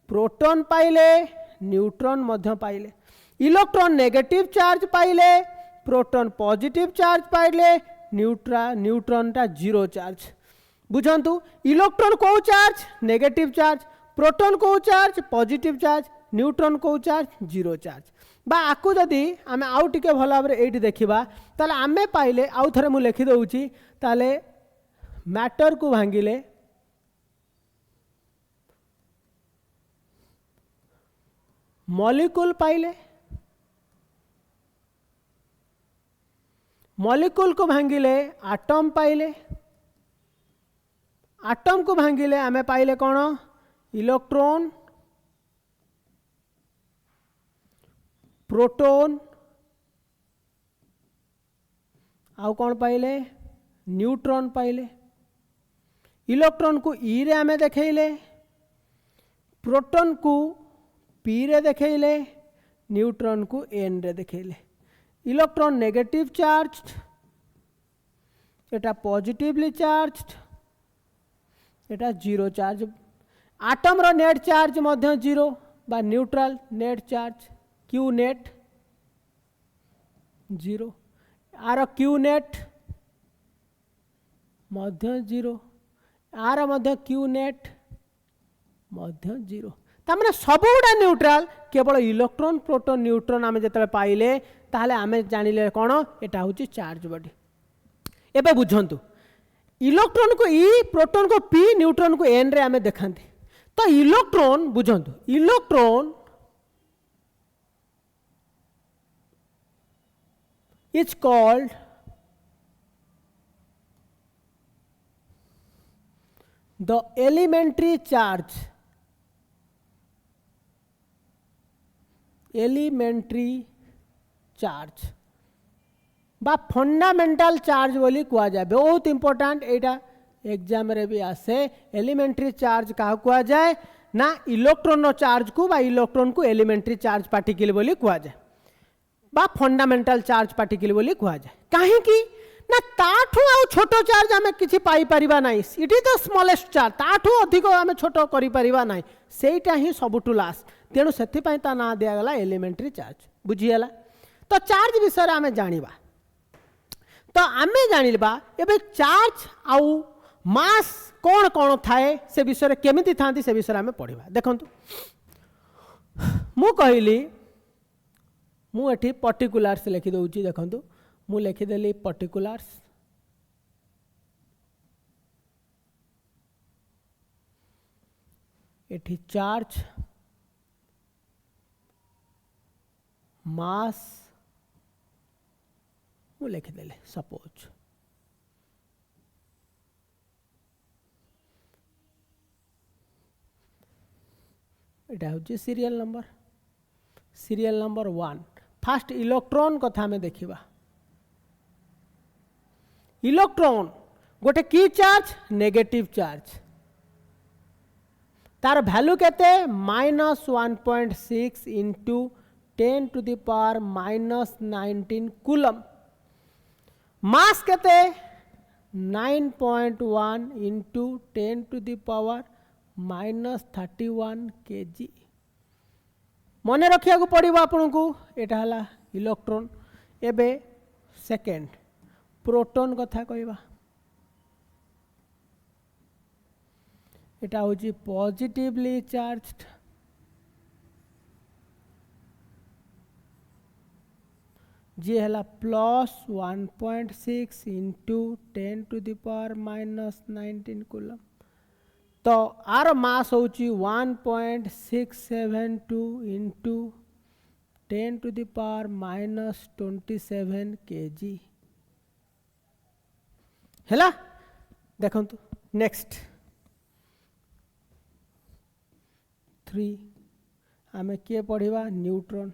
प्रोटॉन पाइले न्यूट्रॉन मध्य पाइले इलेक्ट्रॉन नेगेटिव चार्ज पाइले प्रोटॉन पॉजिटिव चार्ज पाइले न्यूट्रॉन टा 0 चार्ज बुझंतु इलेक्ट्रॉन को चार्ज नेगेटिव चार्ज प्रोटॉन को चार्ज पॉजिटिव चार्ज न्यूट्रॉन को चार्ज 0 चार्ज बा आकु जदि आमे आउ टिके भल भाव एठी देखिबा ताले आमे पाइले आउ थरे मु लिखि दउची ताले मैटर को भांगिले मॉलिक्यूल पाइले मॉलिक्यूल को भांगिले एटम पाइले एटम को भांगिले आमे पाइले कौन इलेक्ट्रॉन प्रोटॉन आउ कौन पाइले न्यूट्रॉन पाइले इलेक्ट्रॉन को ई रे आमे देखैले प्रोटॉन को पी रे देखैले न्यूट्रॉन को एन रे देखैले इलेक्ट्रॉन नेगेटिव चार्ज्ड एटा पॉजिटिवली चार्ज्ड एटा 0 चार्ज एटम रो नेट चार्ज मध्य 0 बा neutral net charge Q net 0 आर क्यू नेट मध्य 0 आर मध्य क्यू नेट मध्य 0 तामने सबुडा न्यूट्रल केवल इलेक्ट्रॉन प्रोटॉन न्यूट्रॉन आमे जतले पाइले ताहले आमे जानिले कोन एटा होची चार्ज बॉडी एबे बुझंतु इलेक्ट्रॉन को ई प्रोटॉन को पी न्यूट्रॉन को एन रे आमे देखांते तो इलेक्ट्रॉन बुझंतु electron is called the elementary charge elementary charge बा फंडामेंटल चार्ज बोली कुआ जाए बहुत इंपोर्टेंट एटा एग्जाम रे भी आसे एलिमेंटरी चार्ज का कुआ जाए ना इलेक्ट्रॉन चार्ज को बा इलेक्ट्रॉन को एलिमेंटरी चार्ज पार्टिकल बोली कुआ जाए बा फंडामेंटल चार्ज पार्टिकल बोली कुआ जाए काहे कि ना ताठू आउ छोटो चार्ज आमे किछि पाई परिबा नाही it is the smallest charge ताठू अधिक आमे छोटो करि परिबा नाही सेटा ही सबटू लास्ट तेणु सेथि पई ता ना दिया गला एलिमेंटरी चार्ज बुझियला तो चार्ज विषय आमे जानिबा तो आमे जानिबा एबे चार्ज आउ मास कौन कौन थाए से विषय केमिति थांती से विषय आमे पढ़िबा देखंतु मु कहली मु एठी पर्टिकुलर्स लिखि दउची देखंतु मु लिखिदेली पर्टिकुलर्स एठी चार्ज मास मु लिखिदेली सपोज एटा होची सीरियल नंबर 1 फास्ट इलेक्ट्रॉन कथा में देखिबा इलेक्ट्रॉन गोटे की चार्ज नेगेटिव चार्ज तार वैल्यू केते -1.6 into 10 to the power -19 coulomb mass केते 9.1 into 10 to the power -31 kg मन रखिया को पड़िबा आपन को एटा हला इलेक्ट्रॉन एबे सेकेंड प्रोटॉन कथा कहबा एटा होची पॉजिटिवली चार्ज्ड जे हला +1.6 into 10 to the power -19 coulomb तो आर मास होची 1.672 into 10 to the power -27 kg हैला देखंतु नेक्स्ट 3 आमे के पढ़िबा न्यूट्रॉन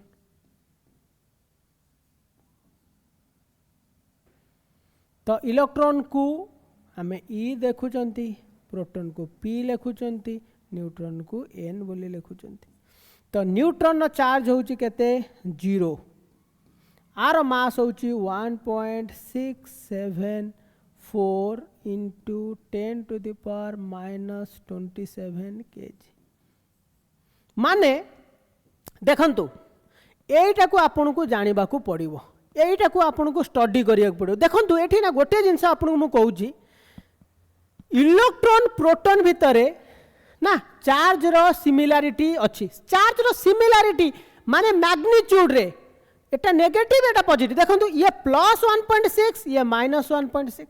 तो इलेक्ट्रॉन को आमे ई देखुचंती प्रोटॉन को P लिखुचंती न्यूट्रॉन को N बोली लिखुचंती तो न्यूट्रॉन चार्ज होची केते 0 आर मास होची 1.674 into 10 to the power -27 kg माने देखंतु एटा को आपन को जानिबा को पड़िबो एटा को आपन को स्टडी करिया पड़िबो देखंतु एठी ना गोटे जिंस आपन को मु कहूची इलेक्ट्रॉन प्रोटॉन भितरे ना चार्ज रो सिमिलरिटी अच्छी चार्ज रो सिमिलरिटी माने मैग्नीट्यूड रे एटा नेगेटिव एटा पॉजिटिव देखंतु ये +1.6 ये -1.6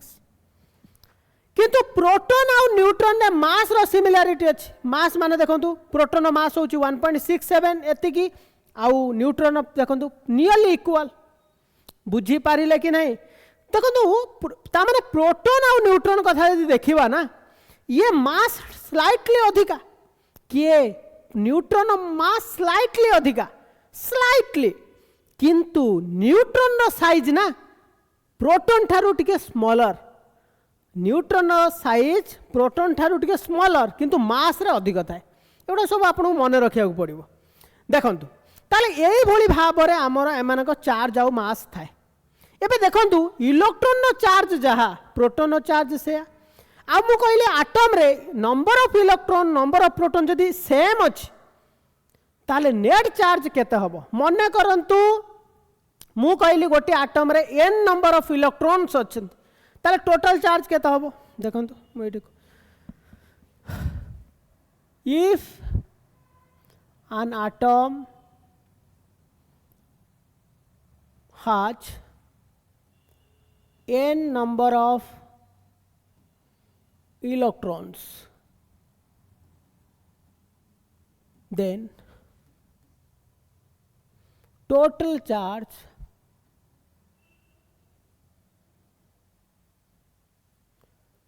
किंतु प्रोटॉन और न्यूट्रॉन रे मास रो सिमिलरिटी अच्छी मास माने देखंतु प्रोटॉन मास होची 1.67 एति की आउ न्यूट्रॉन देखंतु नियरली इक्वल बुझी पारिले कि नहीं देखो ताने प्रोटॉन और न्यूट्रॉन कथा यदि देखिबा ना ये मास स्लाइटली अधिका किए न्यूट्रॉन मास स्लाइटली अधिका स्लाइटली किंतु न्यूट्रॉन रो साइज ना प्रोटॉन ठारू टिके स्मॉलर न्यूट्रॉन रो साइज प्रोटॉन ठारू टिके स्मॉलर किंतु मास रे अधिक थाए एटा सब आपन मन रखिया को पड़िबो देखंतु ताले एई भली भाबरे हमर एमानक चार्ज आउ मास थाए एबे देखंतु इलेक्ट्रॉन नो चार्ज जहा प्रोटॉन नो चार्ज से आ मु कहले एटम रे number of electron number of proton जदी सेम अछि ताले नेट चार्ज केते हबो मने करंतु मु कहली गोटे एटम रे n नंबर ऑफ इलेक्ट्रॉन्स अछि ताले टोटल चार्ज केते हबो देखंतु मु एठी if an atom has n number of electrons then total charge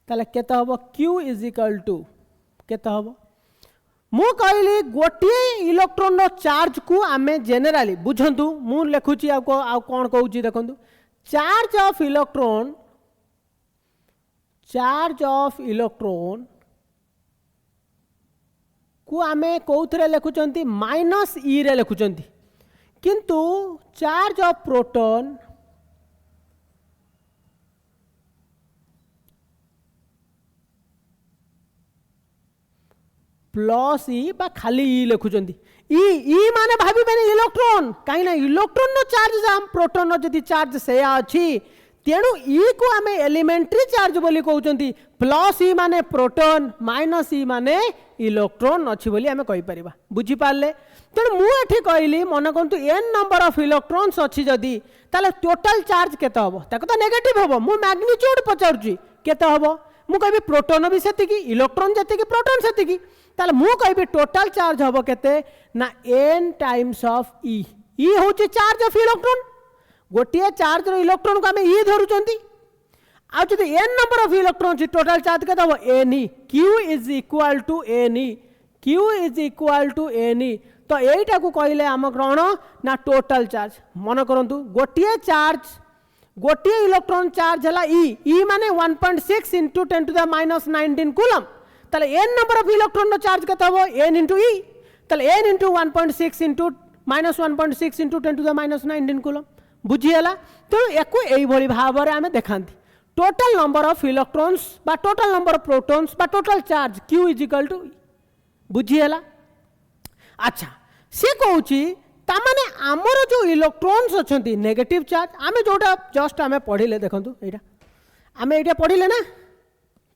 ताले केता हबो q is equal to केता हबो मु कहली गोटे इलेक्ट्रॉन रो चार्ज को आमे जनरली बुझंतु मु लेखुची आ कोन कहूची देखंतु चार्ज ऑफ इलेक्ट्रॉन को आमे कौथरे लिखुचंती माइनस ई रे लिखुचंती, किंतु चार्ज ऑफ प्रोटॉन प्लस ई बा खाली ई लिखुचंती। ई माने भाभी मैंने इलेक्ट्रॉन कहीं ना इलेक्ट्रॉन नो चार्ज जाम प्रोटॉन नो जदी चार्ज से अछि तेणु ई को आमे एलिमेंटरी चार्ज बोली कहउचंती। प्लस ई माने प्रोटॉन माइनस ई माने इलेक्ट्रॉन अछि बोली आमे कहि परिबा। बुझी पाले? तेणु मु एठी कहली मन करंतु n नंबर ऑफ इलेक्ट्रॉन्स अछि जदी ताले टोटल चार्ज केते हबो ताको तो नेगेटिव हबो। मु मैग्नीट्यूड पचारची केते हबो मु कहबी प्रोटॉन भी सेति की इलेक्ट्रॉन जति की प्रोटॉन सेति की ताले मु कहबी टोटल चार्ज हबो केते ना n times of e। E होची चार्ज ऑफ इलेक्ट्रॉन। गोटिए चार्ज रो इलेक्ट्रॉन को हमें ई धरुचंती आ जदी n नंबर ऑफ इलेक्ट्रॉन छी टोटल चार्ज केते हबो ne। q is equal to ne। q is equal to ne। तो एटा को कहले हम ग्रहण ना टोटल चार्ज। मन करंतु गोटिए चार्ज गोटिए इलेक्ट्रॉन चार्ज हला e माने 1.6 into 10 to the minus 19 coulomb. ताले n नंबर ऑफ इलेक्ट्रॉन नो चार्ज केते हबो n into e। ताले n into 1.6 into minus 1.6 into 10 to the minus 19 coulomb. बुझीला? तेणु एको एई भली भाबरे आमे देखांती टोटल नंबर ऑफ इलेक्ट्रॉन्स बा टोटल नंबर ऑफ प्रोटॉन्स बा total charge q is equal to. बुझीला? अच्छा से कहूची तामाने आमर जो इलेक्ट्रॉन्स अछंती नेगेटिव चार्ज आमे जोटा जस्ट आमे पढिले देखंतु एटा आमे एटा पढिले ना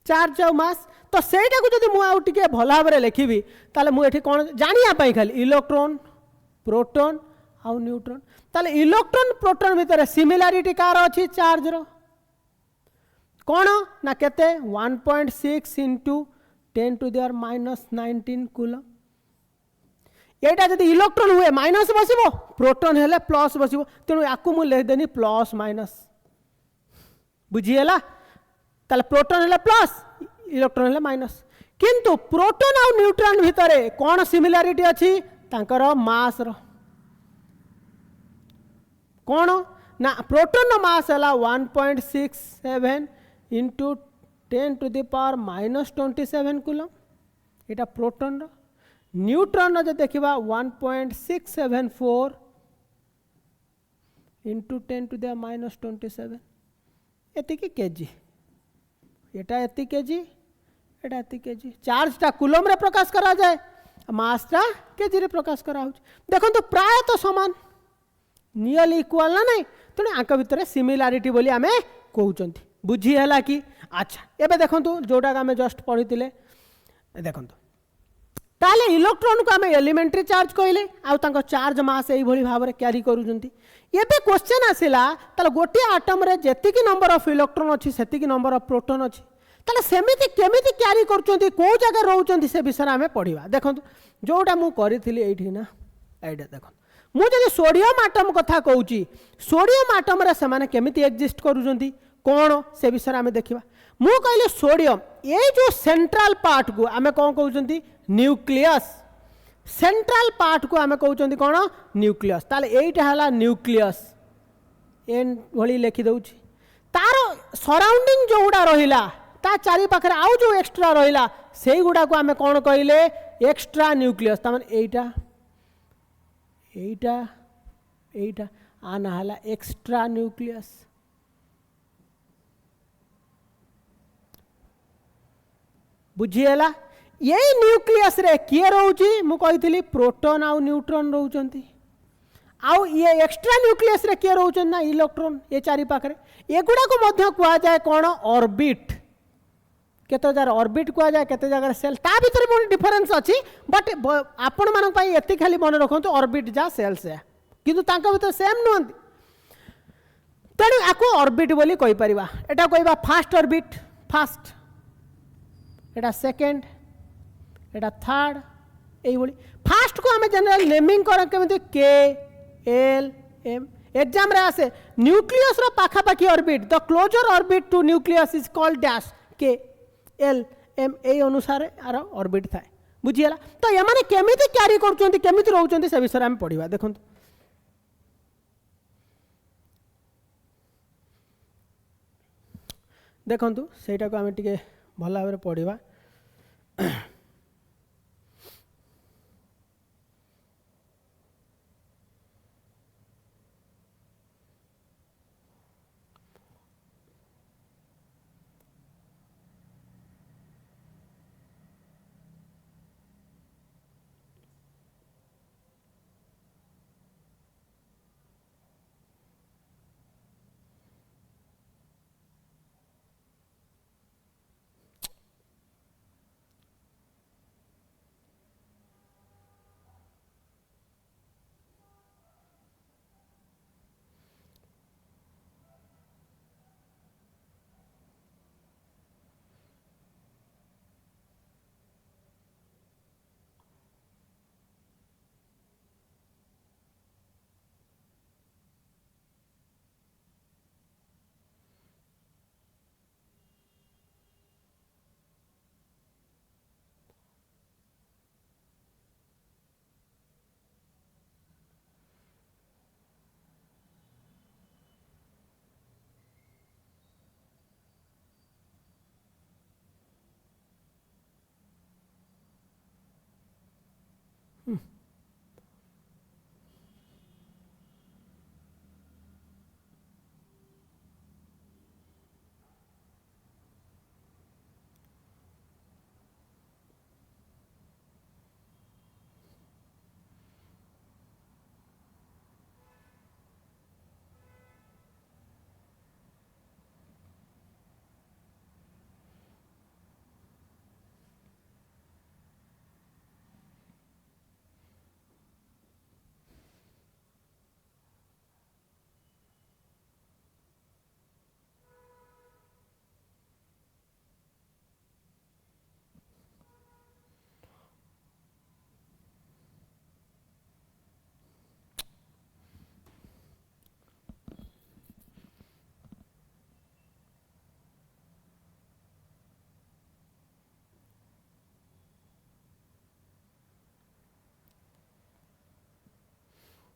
चार्ज और मास। तो सेटा को जदी मु आउ टिके भला भाबरे लिखिबी ताले मु एठी कोन जानिया पई खाली इलेक्ट्रॉन प्रोटॉन आउ न्यूट्रॉन। ताले इलेक्ट्रॉन प्रोटॉन भितर सिमिलरिटी कार अछि चार्ज रो कोन ना केते 1.6 into 10 to the minus 19 coulomb. एटा जदी इलेक्ट्रॉन हुए माइनस बसिबो प्रोटॉन हेले प्लस बसिबो तेनु याकु मु ले देनी प्लस माइनस। बुझिएला? ताले प्रोटॉन हेले प्लस इलेक्ट्रॉन हेले माइनस। किंतु प्रोटॉन और न्यूट्रॉन भितरे कोन सिमिलरिटी अछि तांकर मास रो कोन ना प्रोटॉन नो मास हला 1.67 into 10 to the power minus 27 coulomb. Etah proton row. Neutron जो देखिबा 1.674 into 10 to the minus 27 एति की केजी। एटा एति केजी एटा एति केजी। चार्ज टा कूलम रे प्रकाश करा जाए मास टा केजी रे प्रकाश करा हो। देखो तो प्राय तो समान नियरली इक्वल ना नहीं तेणु आंक भितर सिमिलारिटी बोली आमे कहउचंती। बुझी हला कि? अच्छा एबे देखंतु जोटा आमे जस्ट पढितिले देखंतु ताले इलेक्ट्रॉन को आमे एलिमेंटरी चार्ज कहले आ तांको चार्ज मास एई भली भाबरे क्यारी करूजंती। एबे क्वेश्चन आसिला ताले गोटे एटम रे जेति की नंबर ऑफ इलेक्ट्रॉन अछि सेति की नंबर ऑफ प्रोटॉन अछि ताले सेमिति केमिति क्यारी करचंती को जगह रहउचंती से विषय आमे पढिबा। देखंतु जोटा मु करिथिली एठी ना एटा देखंतु मु जदि सोडियम एटम कथा कहउची सोडियम एटम रे समान केमिति एग्जिस्ट करूजंती कोन से विषय आमे देखिबा। मु कहले सोडियम ए जो सेंट्रल पार्ट को आमे कोन कहउचंती न्यूक्लियस। सेंट्रल पार्ट को आमे कहउचंती कोन न्यूक्लियस। ताले एटा हला न्यूक्लियस एन भली लिखि दउची। तारो सराउंडिंग जो गुडा रहिला ता चारि पाखरे आउ जो एक्स्ट्रा रहिला सेई गुडा को आमे कोन कहले एक्स्ट्रा न्यूक्लियस। ता माने एटा एटा एटा आना हला एक्स्ट्रा न्यूक्लियस। बुझिएला? यही न्यूक्लियस रे किए रहउची मु कहितली प्रोटॉन आउ न्यूट्रॉन रहउचंती आउ ये एक्स्ट्रा न्यूक्लियस रे किए रहउचन ना इलेक्ट्रॉन ये चारि पाखरे एगुडा को मध्य कुआ जाय कोन ऑर्बिट। केते जार ऑर्बिट कुआ जाय केते जगह सेल ता भीतर बहुत डिफरेंस अछि बट आपण मानक पई एति खाली मन रखंतु ऑर्बिट जा सेल से किंतु तांका भीतर सेम नहंती तेणु आको ऑर्बिट बोली कहि परिबा। एटा कहबा फास्ट ऑर्बिट फास्ट एटा सेकंड एटा थर्ड एई बोली। फास्ट को हमें जनरल नेमिंग कर केमिति के एल एम एग्जाम रे आसे न्यूक्लियस रो पाखा पाखी orbit the closer orbit to nucleus is called dash K L M ए अनुसार आर ऑर्बिट थाए। बुझिएला? तो ये माने केमिति क्यारी करचंती केमिति रहउचंती से विषय हम पढिबा। देखंतु देखंतु सेटा को आमे टिके भल भाव पढ़ा।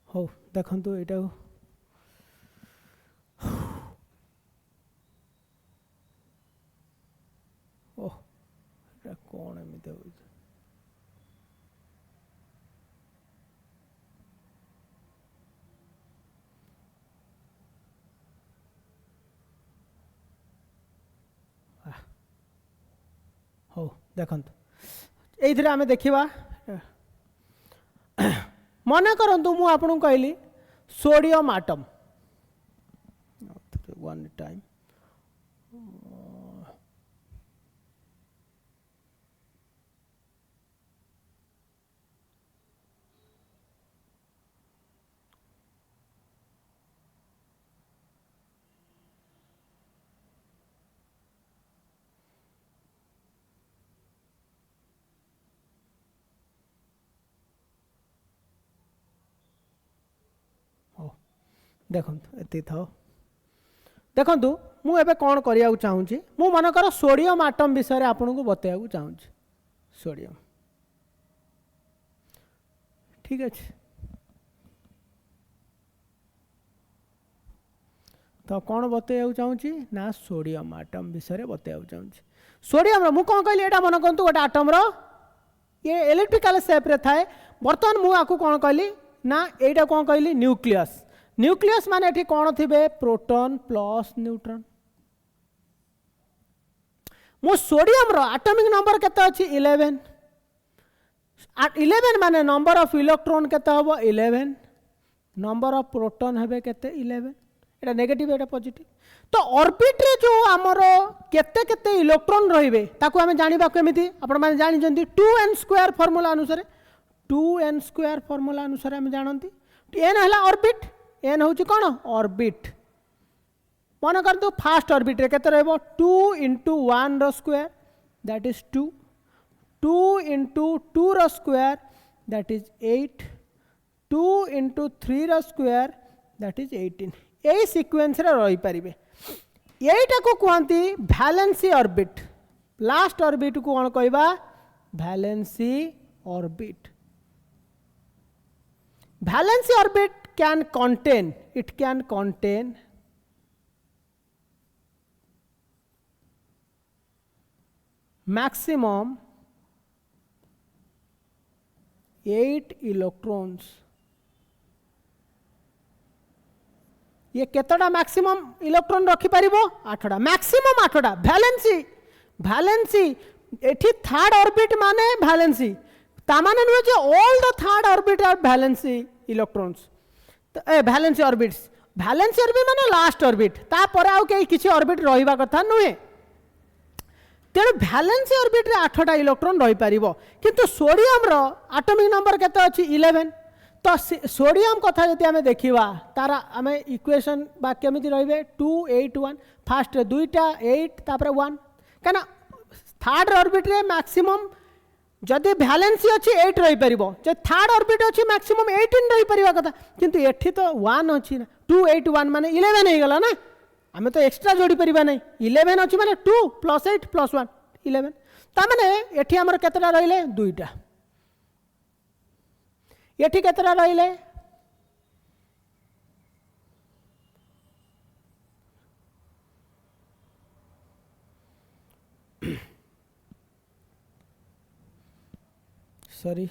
हो देखंतु एटा ओह एटा कोन एमिते हो हो देखंतु एइथरे आमे देखिबा मन करंतु मु आपन कहली सोडियम आटम वन टाइम देखंतु एति थाओ देखंतु मु एबे कोन करिया चाहूची मु मन कर सोडियम आटम विषय रे आपन को बतैया चाहूची सोडियम ठीक अछि तो कौन बतैया चाहूची ना सोडियम आटम विषय रे बतैया चाहूची सोडियम रो मु कोन कहली एटा मन करंतु गोटे आटम रो ये इलेक्ट्रिकल शेप रे थाए बर्तमान मु आकु कोन कहली ना एटा कोन कहली न्यूक्लियस न्यूक्लियस माने एठी कौन थिबे प्रोटॉन प्लस न्यूट्रॉन मो सोडियम रो एटॉमिक नंबर केते अछि 11 11 माने नंबर ऑफ इलेक्ट्रॉन केते हबो 11 नंबर ऑफ प्रोटॉन हेबे केते 11 एटा नेगेटिव एटा पॉजिटिव तो ऑर्बिट रे जो हमरो केते केते इलेक्ट्रॉन रहिबे ताकू हमें जानिबा केमिति आपण माने जानि जंती 2n² फार्मूला अनुसार 2n² फार्मूला अनुसार हम जानंती n हला ऑर्बिट एन हूँ कौन ऑर्बिट मन कर तो फास्ट ऑर्बिट रे केते रहबो 2 × 1 रो स्क्वायर दैट इज 2 2 × 2 रो स्क्वायर दैट इज 8 2 × 3 रो स्क्वायर दैट इज 18 एई सीक्वेंस रे रही परिबे एटा को कहंती वैलेंसी ऑर्बिट लास्ट ऑर्बिट को कौन कहबा valency orbit valency orbit can contain it can contain maximum 8 electrons. ये केतटा मैक्सिमम इलेक्ट्रॉन रखी पारिबो 8टा मैक्सिमम 8टा वैलेंसी वैलेंसी एठी थर्ड ऑर्बिट माने वैलेंसी ता माने नुहे जे all the third orbit are valency electrons valency orbits valency orbit माने लास्ट ऑर्बिट ता परे आउ के किछि ऑर्बिट रहिबा कथा नुहे तेणु वैलेंसी ऑर्बिट रे 8टा इलेक्ट्रॉन रही पारिबो किंतु सोडियम रो एटॉमिक नंबर केते अछि 11 तो सोडियम कथा जति आमे देखिबा तारा आमे इक्वेशन बा केमिति रहिबे 2 8 1 फास्ट रे दुईटा 8 तापर 1 कना थर्ड ऑर्बिट रे मैक्सिमम जदि वैलेंसी अछि 8 रही परिबो जे थर्ड ऑर्बिट अछि मैक्सिमम 18 रही परिबा कथा किंतु एठी तो 1 अछि ना 2 8 1 माने 11 हे गला ना आमे तो एक्स्ट्रा जोड़ी परिबा नै 11 अछि माने 2 + 8 + 1 11 ता माने एठी हमर केतरा रहिले दुईटा एठी केतरा रहिले सॉरी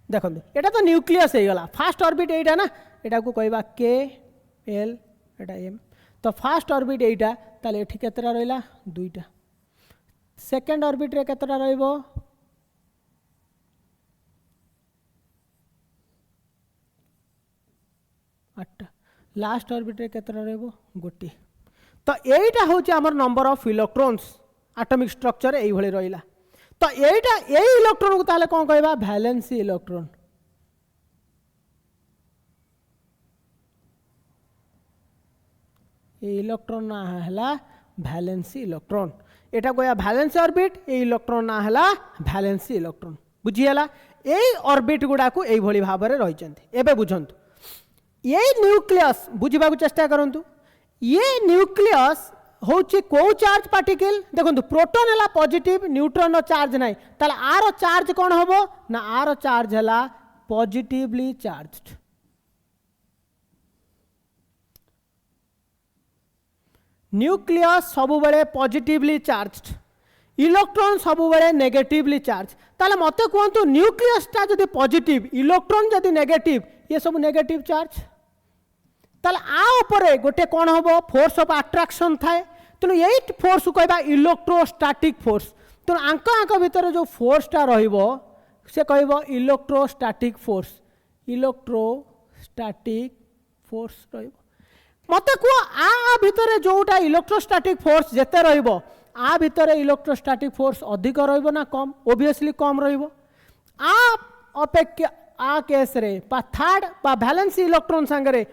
देखो एटा तो न्यूक्लियस हे गला फास्ट ऑर्बिट एटा ना एटा को कहबा के एल एटा एम तो फास्ट ऑर्बिट एटा ताले एठी केतरा रहिला दुईटा सेकंड ऑर्बिट रे केतरा रहइबो 8टा लास्ट ऑर्बिट रे केतरा रहइबो गोटी तो एटा होची हमर number of electrons atomic structure एई भली रहिला तो एटा एई इलेक्ट्रॉन को ताले कोन कहबा वैलेंसी इलेक्ट्रॉन ए इलेक्ट्रॉन ना हला वैलेंसी इलेक्ट्रॉन एटा कोया वैलेंसी ऑर्बिट ए इलेक्ट्रॉन ना हला वैलेंसी इलेक्ट्रॉन बुझियला एई ऑर्बिट गुडा को एई भली भाबरे रहि चंती एबे बुझंतु ये न्यूक्लियस बुझिबा को चेष्टा करंतु ये न्यूक्लियस होची को चार्ज पार्टिकल देखो प्रोटॉन हला पॉजिटिव न्यूट्रॉन रो चार्ज नाही ताला आर चार्ज कोन होबो ना आर चार्ज हला पॉजिटिवली चार्ज्ड न्यूक्लियस सबु बेले पॉजिटिवली चार्ज्ड इलेक्ट्रॉन सबु बेले नेगेटिवली चार्ज ताले मते कोंतु न्यूक्लियस ता जदी पॉजिटिव इलेक्ट्रॉन जदी नेगेटिव ये सब नेगेटिव चार्ज ताले आ ऊपर गोटे कोन होबो फोर्स ऑफ अट्रैक्शन थाए तेणु यही फोर्स को कहबा इलेक्ट्रोस्टैटिक फोर्स तेणु आंक भितर जो फोर्स टा रहिबो से कहबो इलेक्ट्रोस्टैटिक फोर्स रहिबो मते को आ भितर जोटा इलेक्ट्रोस्टैटिक फोर्स जेते रहिबो आ भितर इलेक्ट्रोस्टैटिक फोर्स अधिक रहिबो ना कम ऑब्वियसली कम रहिबो आ अपेक्षा आ केस रे पा थर्ड पा वैलेंसी इलेक्ट्रॉन संगरे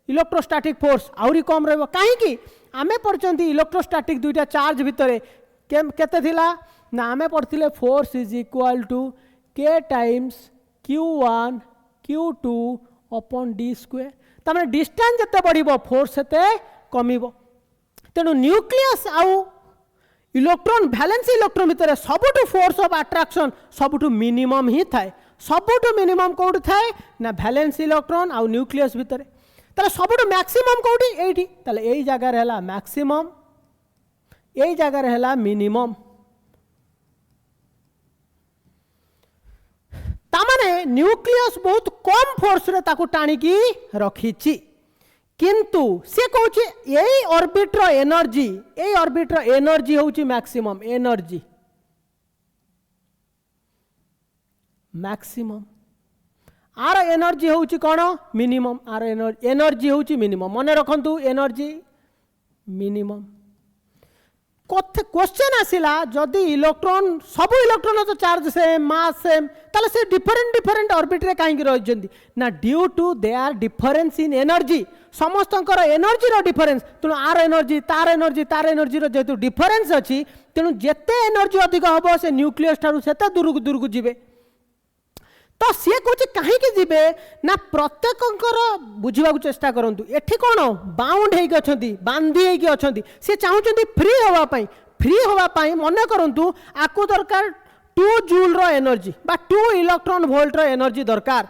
इलेक्ट्रोस्टैटिक फोर्स आउरी कम रहिबो काहे कि आमे पढ़चंती इलेक्ट्रोस्टैटिक दुईटा चार्ज भितरे केते थिला ना आमे पढ़थिले force is equal to k times q1 q2 upon d square तमे डिस्टेंस जते बढ़िबो फोर्स सेते कमिबो तेनु न्यूक्लियस आउ इलेक्ट्रॉन वैलेंसी इलेक्ट्रॉन भितर सबुठु फोर्स ऑफ अट्रैक्शन सबुठु मिनिमम ही थाए सबुठु मिनिमम कोड थाए ना वैलेंसी इलेक्ट्रॉन आउ न्यूक्लियस भितर ताले सबुठु मैक्सिमम कोडी एठी ताले एई जगह रहला मैक्सिमम एई जगह रहला मिनिमम तामाने न्यूक्लियस बहुत कम फोर्स रे ताकू टाणी की रखीची किंतु से कहूची एई ऑर्बिट रो एनर्जी होची मैक्सिमम आर एनर्जी होची कोन मिनिमम आर एनर्जी होची मिनिमम मने रखंतु एनर्जी मिनिमम क्वेश्चन आसिला जदि इलेक्ट्रॉन सब इलेक्ट्रॉन तो चार्ज सेम मास सेम ताले से डिफरेंट ऑर्बिट रे काहे रहि जंदी ना due to they are difference in energy समस्तंकर एनर्जी रो डिफरेंस तेणु आर एनर्जी तार एनर्जी रो जेतु डिफरेंस अछि तेणु जेते एनर्जी अधिक हबो से न्यूक्लियस ठारू सेते दूर को जिवे तो सी कौच कहीं जीवे ना प्रत्येक बुझा चेष्टा करूँ एठी कौन बाउंड होती बांधी अच्छा सी चाहते फ्री होवाई मन करूँ आपको दरकार 2 जूल रो एनर्जी बा 2 इलेक्ट्रॉन वोल्ट रो एनर्जी दरकार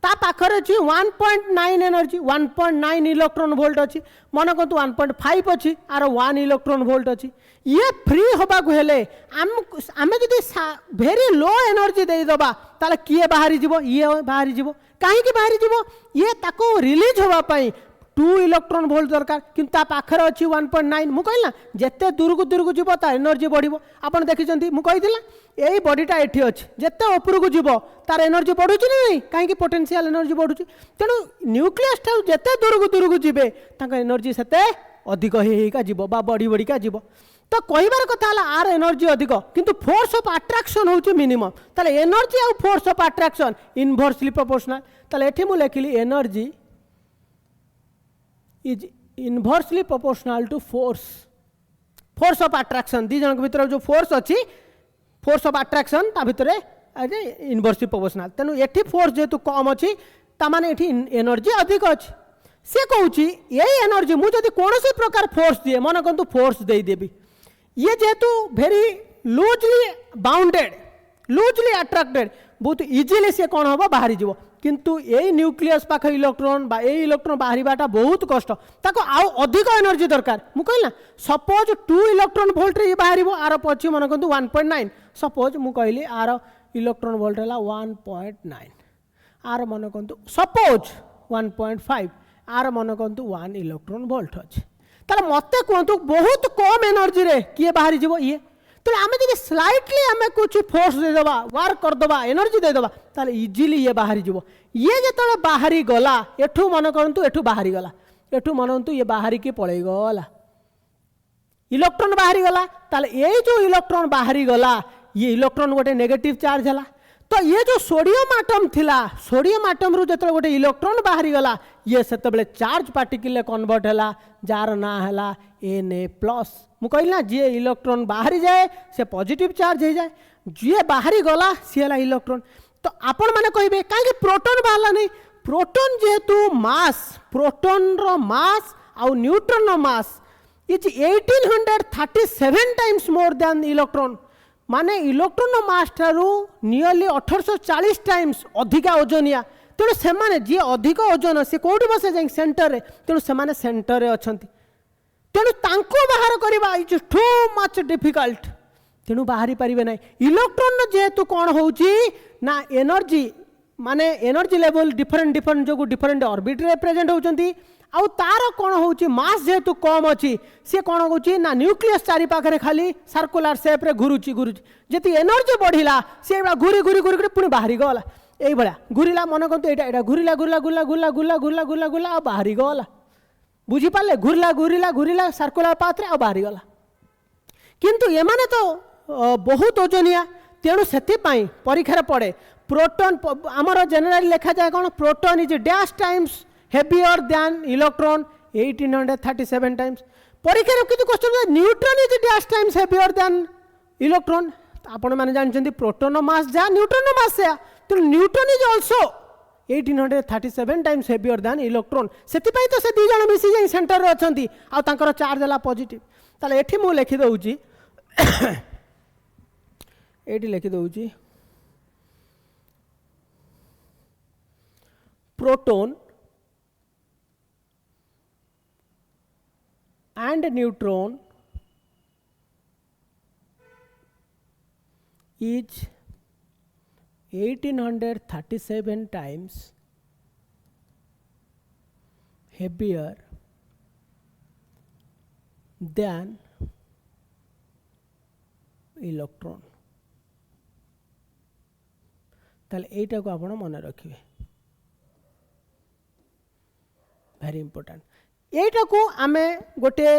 ता पाखर अच्छी 1.9 एनर्जी 1.9 इलेक्ट्रॉन वोल्ट अच्छी मन कहतु 1.5 अच्छी आर 1 इलेक्ट्रॉन वोल्ट अच्छी ये फ्री होबा को हेले आम जदि भेरी लो एनर्जी देदबा ताले किए बाहरी जीवो ये बाहरी जीवो कहीं बाहरी जीवो ये ताको रिलीज होबा पई 2 इलेक्ट्रॉन वोल्ट दरकार किंतु ता पाखर अच्छी 1.9 मु कहला जेते दूर को जीवो ता एनर्जी बढ़िबो आपण देखिचंती मु कहिदिला एई बॉडीटा एठी अछि जेते ऊपर को जीवो तार एनर्जी बढ़ुची नहीं कहीं पोटेंशियल एनर्जी बढ़ुची तेणु न्यूक्लियस ठाउ जेते दूर को जीवे तांका एनर्जी सेते अधिक हेका जीवो बा बढ़ी बढ़िका जीवो तो कहबार कथा हला आर एनर्जी अधिक किंतु फोर्स ऑफ अट्रैक्शन होची मिनिमम ताले एनर्जी आ force of attraction inversely proportional ताले एठी मु लेखिली energy is inversely proportional to force of attraction दी जन भीतर जो फोर्स अच्छी फोर्स ऑफ अट्रैक्शन ता भीतर इनवर्सली प्रोपोर्शनल तेणु एठी फोर्स जेतु कम अच्छी तामाने एठी एनर्जी अधिक अच्छी से कहूँ यही एनर्जी मुझे जदि कौन प्रकार फोर्स दिए मन कहतु फोर्स देदेवी ये जेतु very loosely bounded loosely attracted बहुत इजिली से कौन हम बाहरी जीव किंतु यही न्यूक्लियस पाख इलेक्ट्रॉन बा यही इलेक्ट्रॉन बाहरटा बहुत कष्ट ताको आउ अधिक एनर्जी दरकार मु कहला सपोज 2 इलेक्ट्रॉन वोल्ट रे बाहर आर पछी मन कहतु 1.9 सपोज मु कहली आर इलेक्ट्रॉन वोल्ट है 1.9 आर मन कहतु सपोज 1.5 आर मन कहतु 1 इलेक्ट्रॉन वोल्ट अच्छे ताले मते कहतु बहुत कम एनर्जी रे किए बाहरी जीव ये तो आम जब स्लाइटली आम कुछ फोर्स देदबा वर्क करदबा एनर्जी देदबा ताले इजिली ये बाहरी जीव ये जो बाहरी गला एठू मन करतु एठू बाहरी गला एठू मनतु ये बाहरी की पलई गला इलेक्ट्रॉन बाहरी गला ताले ये जो इलेक्ट्रॉन बाहरी गला ये इलेक्ट्रॉन गोटे नेगेटिव चार्ज है तो ये जो सोडियम आटम थिला सोडियम आटम रु जो गोटे इलेक्ट्रॉन बाहरी गला ये सेतबेले चार्ज पार्टिकल कन्वर्ट है जार ना है Na+ मु कहली ना जी इलेक्ट्रॉन बाहरी जाए से पॉजिटिव चार्ज हो जाए जी बाहरी गला सी है इलेक्ट्रॉन तो आपण मैंने कहे कहीं प्रोटॉन बाहर नहीं प्रोटॉन जेहेतु मास प्रोटॉन रो मास आउ न्यूट्रॉन रो mass is 1837 times more than electron माने इलेक्ट्रॉन रो मास ठारू नियरली 1840 टाइम्स अधिका ओजनिया तेणु से जी अधिक ओजन से कौटी बसे जाए सेंटर रे तेणु से सेंटर रे अछंती तेणु तांको बाहर करवा इज टू मच डिफिकल्ट तेणु बाहरी पारे ना इलेक्ट्रॉन जेहेतु कौन होची ना एनर्जी माने एनर्जी लेवल डिफरेंट डिफरेंट जो डिफरेंट ऑर्बिट रे प्रेजेंट होचंती आउ तार कौन होची मास जेहेतु कम अच्छी सी कौन होची ना न्यूक्लियस चारि पाखरे खाली सर्कुलर शेप रे घुरुची जति एनर्जी बढ़िला से घूरी घूरी घूरी पुणी बाहरी गला यही भाया घूरला मन कहतु यहाँ घूरला घूरला घूरला घूरला घूरला घूरला घूरला घूरला आ बाहरी गला बुझीपारे घूरला घूरला घूरला सर्कुलर पाथ रे आ बाहरी गला किंतु एमाने तो बहुत ओजनिया तेणु से परीक्षार पड़े प्रोटॉन आमर जनरल लिखा जाए कौन proton is dash times heavier than electron 1837 times परीक्षार किसी question neutron is dash times heavier than electron आपण मैंने जानते प्रोटॉन मास जा न्यूट्रॉन मास से तो neutron is also 1837 times heavier than electron से तो से दी जन मिसी जाए सेंटर रे अछंती आ तांकर चार्ज है पॉजिटिव ताले एठी मु लिखि दउची एठी लिखि दउची proton and neutron is 1837 times heavier than electron ताले एटा को आपण मन रखिए वेरी इंपोर्टेंट एटा को आमे गोटे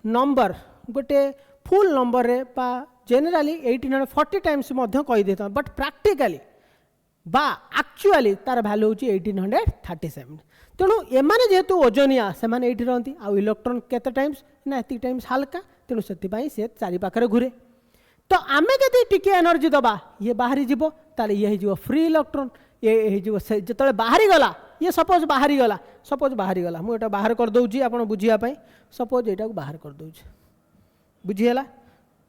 नंबर गोटे फुल नंबर रे बा जनरली 1840 टाइम्स मध्य कहि देता बट प्रैक्टिकली बा एक्चुअली तार वैल्यू होची 1837 तेणु एमाने जेहेतु ओजनिया से माने एठी रहंती आ इलेक्ट्रॉन केते टाइम्स ना एती टाइम्स हल्का तेणु सेति पई से चारि पाखरे घुरे तो आमे जदि टिके एनर्जी दबा ये बाहरी जीवो ताले ये ही जीवो फ्री इलेक्ट्रॉन ये ही जीवो जतले बाहरी गला ये सपोज बाहरी गला मुझे बाहर कर दूची आप बुझापी सपोज यहाँ बाहर कर दूची बुझीगला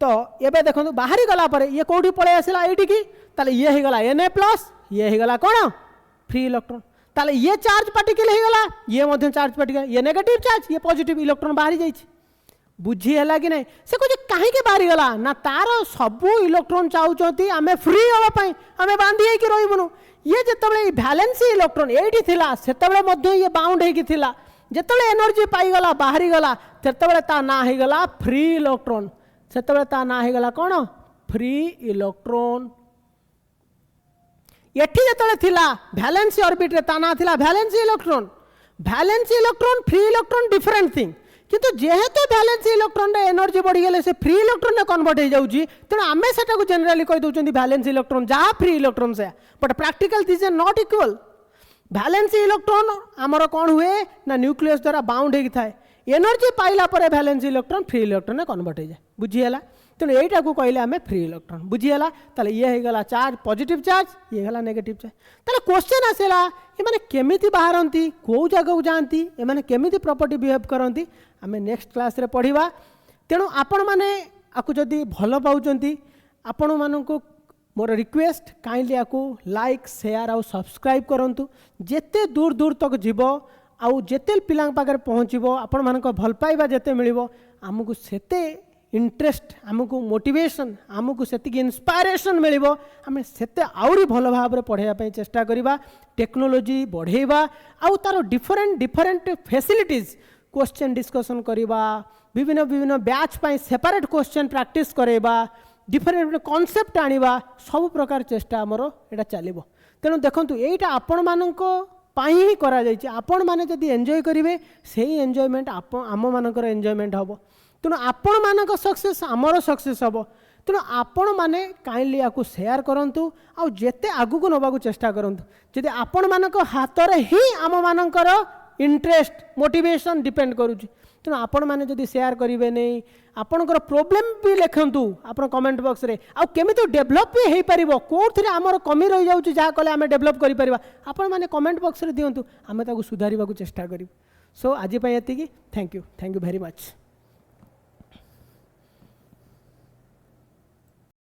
तो ये देखो बाहरी गला पर ये कौटी पलि आसला ये ही गला Na+ ये ही गला कौन फ्री इलेक्ट्रॉन ताले ये चार्ज पार्टिकल हो गला, ये मध्य चार्ज पार्टिकल, ये नेगेटिव चार्ज, ये पॉजिटिव इलेक्ट्रॉन बाहरी जाइए। बुझी है कि नहीं? से कुछ कहीं बाहरी गला ना, तार सबू इलेक्ट्रॉन चाहते आम फ्री हाँपाई आम बांधी होकर रहीबुनु। ये जिते भैलेंसी इलेक्ट्रॉन ये थिला से ये बाउंड होता, जिते एनर्जी पाईगला बाहरी गला से ता ना हो गला फ्री इलेक्ट्रॉन, से ता ना हो गला कौन? Free electron. एठी जिते थिला भैलेंसी ऑर्बिट रे ता ना थिला valency electron. Valency electron free electron different thing, किंतु जेहेतु भैलेंसी इलेक्ट्रॉन रे एनर्जी बढ़ी गले से फ्री इलेक्ट्रॉन रे कन्वर्ट हो जाउची, तेणु आमे सेटा को जनरली कहि दउचंदी भैलेंसी इलेक्ट्रॉन जहाँ फ्री इलेक्ट्रॉन से, but practical this is not equal. Valency electron आमर कौन हुए ना न्यूक्लियस द्वारा बाउंड होगी थाए, एनर्जी पाइला पर भैलेंसी इलेक्ट्रॉन फ्री इलेक्ट्रॉन कन्वर्ट हो जाए। बुझीगला? तेणु यहीटा को कहले आम फ्री इलेक्ट्रॉन। बुझीगला? ताले ये होगला चार्ज पॉजिटिव चार्ज, ये गला नेगेटिव चार्ज। ताले क्वेश्चन आसेला ये माने केमिति बाहरंती, को जगह को जाती, ये माने केमिति प्रॉपर्टी बिहेव करंती, आम नेक्स्ट क्लास रे पढ़िबा। तेणु आपण माने आकु जदी भल पाउचंती, आपण माननको मोर रिक्वेस्ट काइंडली आपको लाइक शेयर आउ सब्सक्राइब करंतु, जेते दूर दूर तक जीव आउ जेते पिलांग पाखरे पहुँचबो, आपण मानक भल पाइबा जेते मिलिबो, आमको सेते इंटरेस्ट, आमको मोटिवेशन, आमको सेतिक इंस्पायरेशन मिलिबो, आमे सेते आउरी भल भाव रे पढ़ाइबा पई चेष्टा करिबा, टेक्नोलॉजी बढ़ेबा आउ तार different different facilities question discussion करिबा, विभिन्न विभिन्न बैच पई सेपरेट क्वेश्चन प्रैक्टिस करेबा, डिफरेंट कॉन्सेप्ट आनिबा, सब प्रकार चेष्टा आमर एटा चलिबो। तेणु देखंतु एटा आपण माननको पाई ही करा जायछि, आपण माने जदि एन्जॉय करिवे सेही एन्जॉयमेंट आम मानकर एन्जॉयमेंट हबो। तेणु आपण मानक सक्सेस आमर सक्सेस हबो। तेणु आपण माने काइंडली याकू शेयर करंतु आउ जेते आगु को नबाकू चेष्टा करंतु। जदि आपण मानक हाथ रे ही आम मानकर इंटरेस्ट मोटिवेशन डिपेंड करूछि। तेणु आपण माने जदि शेयर करिवे नै, आपणकर प्रोब्लेम भी लिखंतु आपण कमेंट बॉक्स रे, आ केमिति डेवलप भी हेई परिबो, कोथरे हमर कमी रहि जाउछि जा कले आमे डेवलप करि परिबा, आपण माने कमेंट बॉक्स रे दियंतु, आमे ताकू सुधारिबा को चेष्टा करिबु। सो आज पय एतिकी, थैंक यू वेरी मच।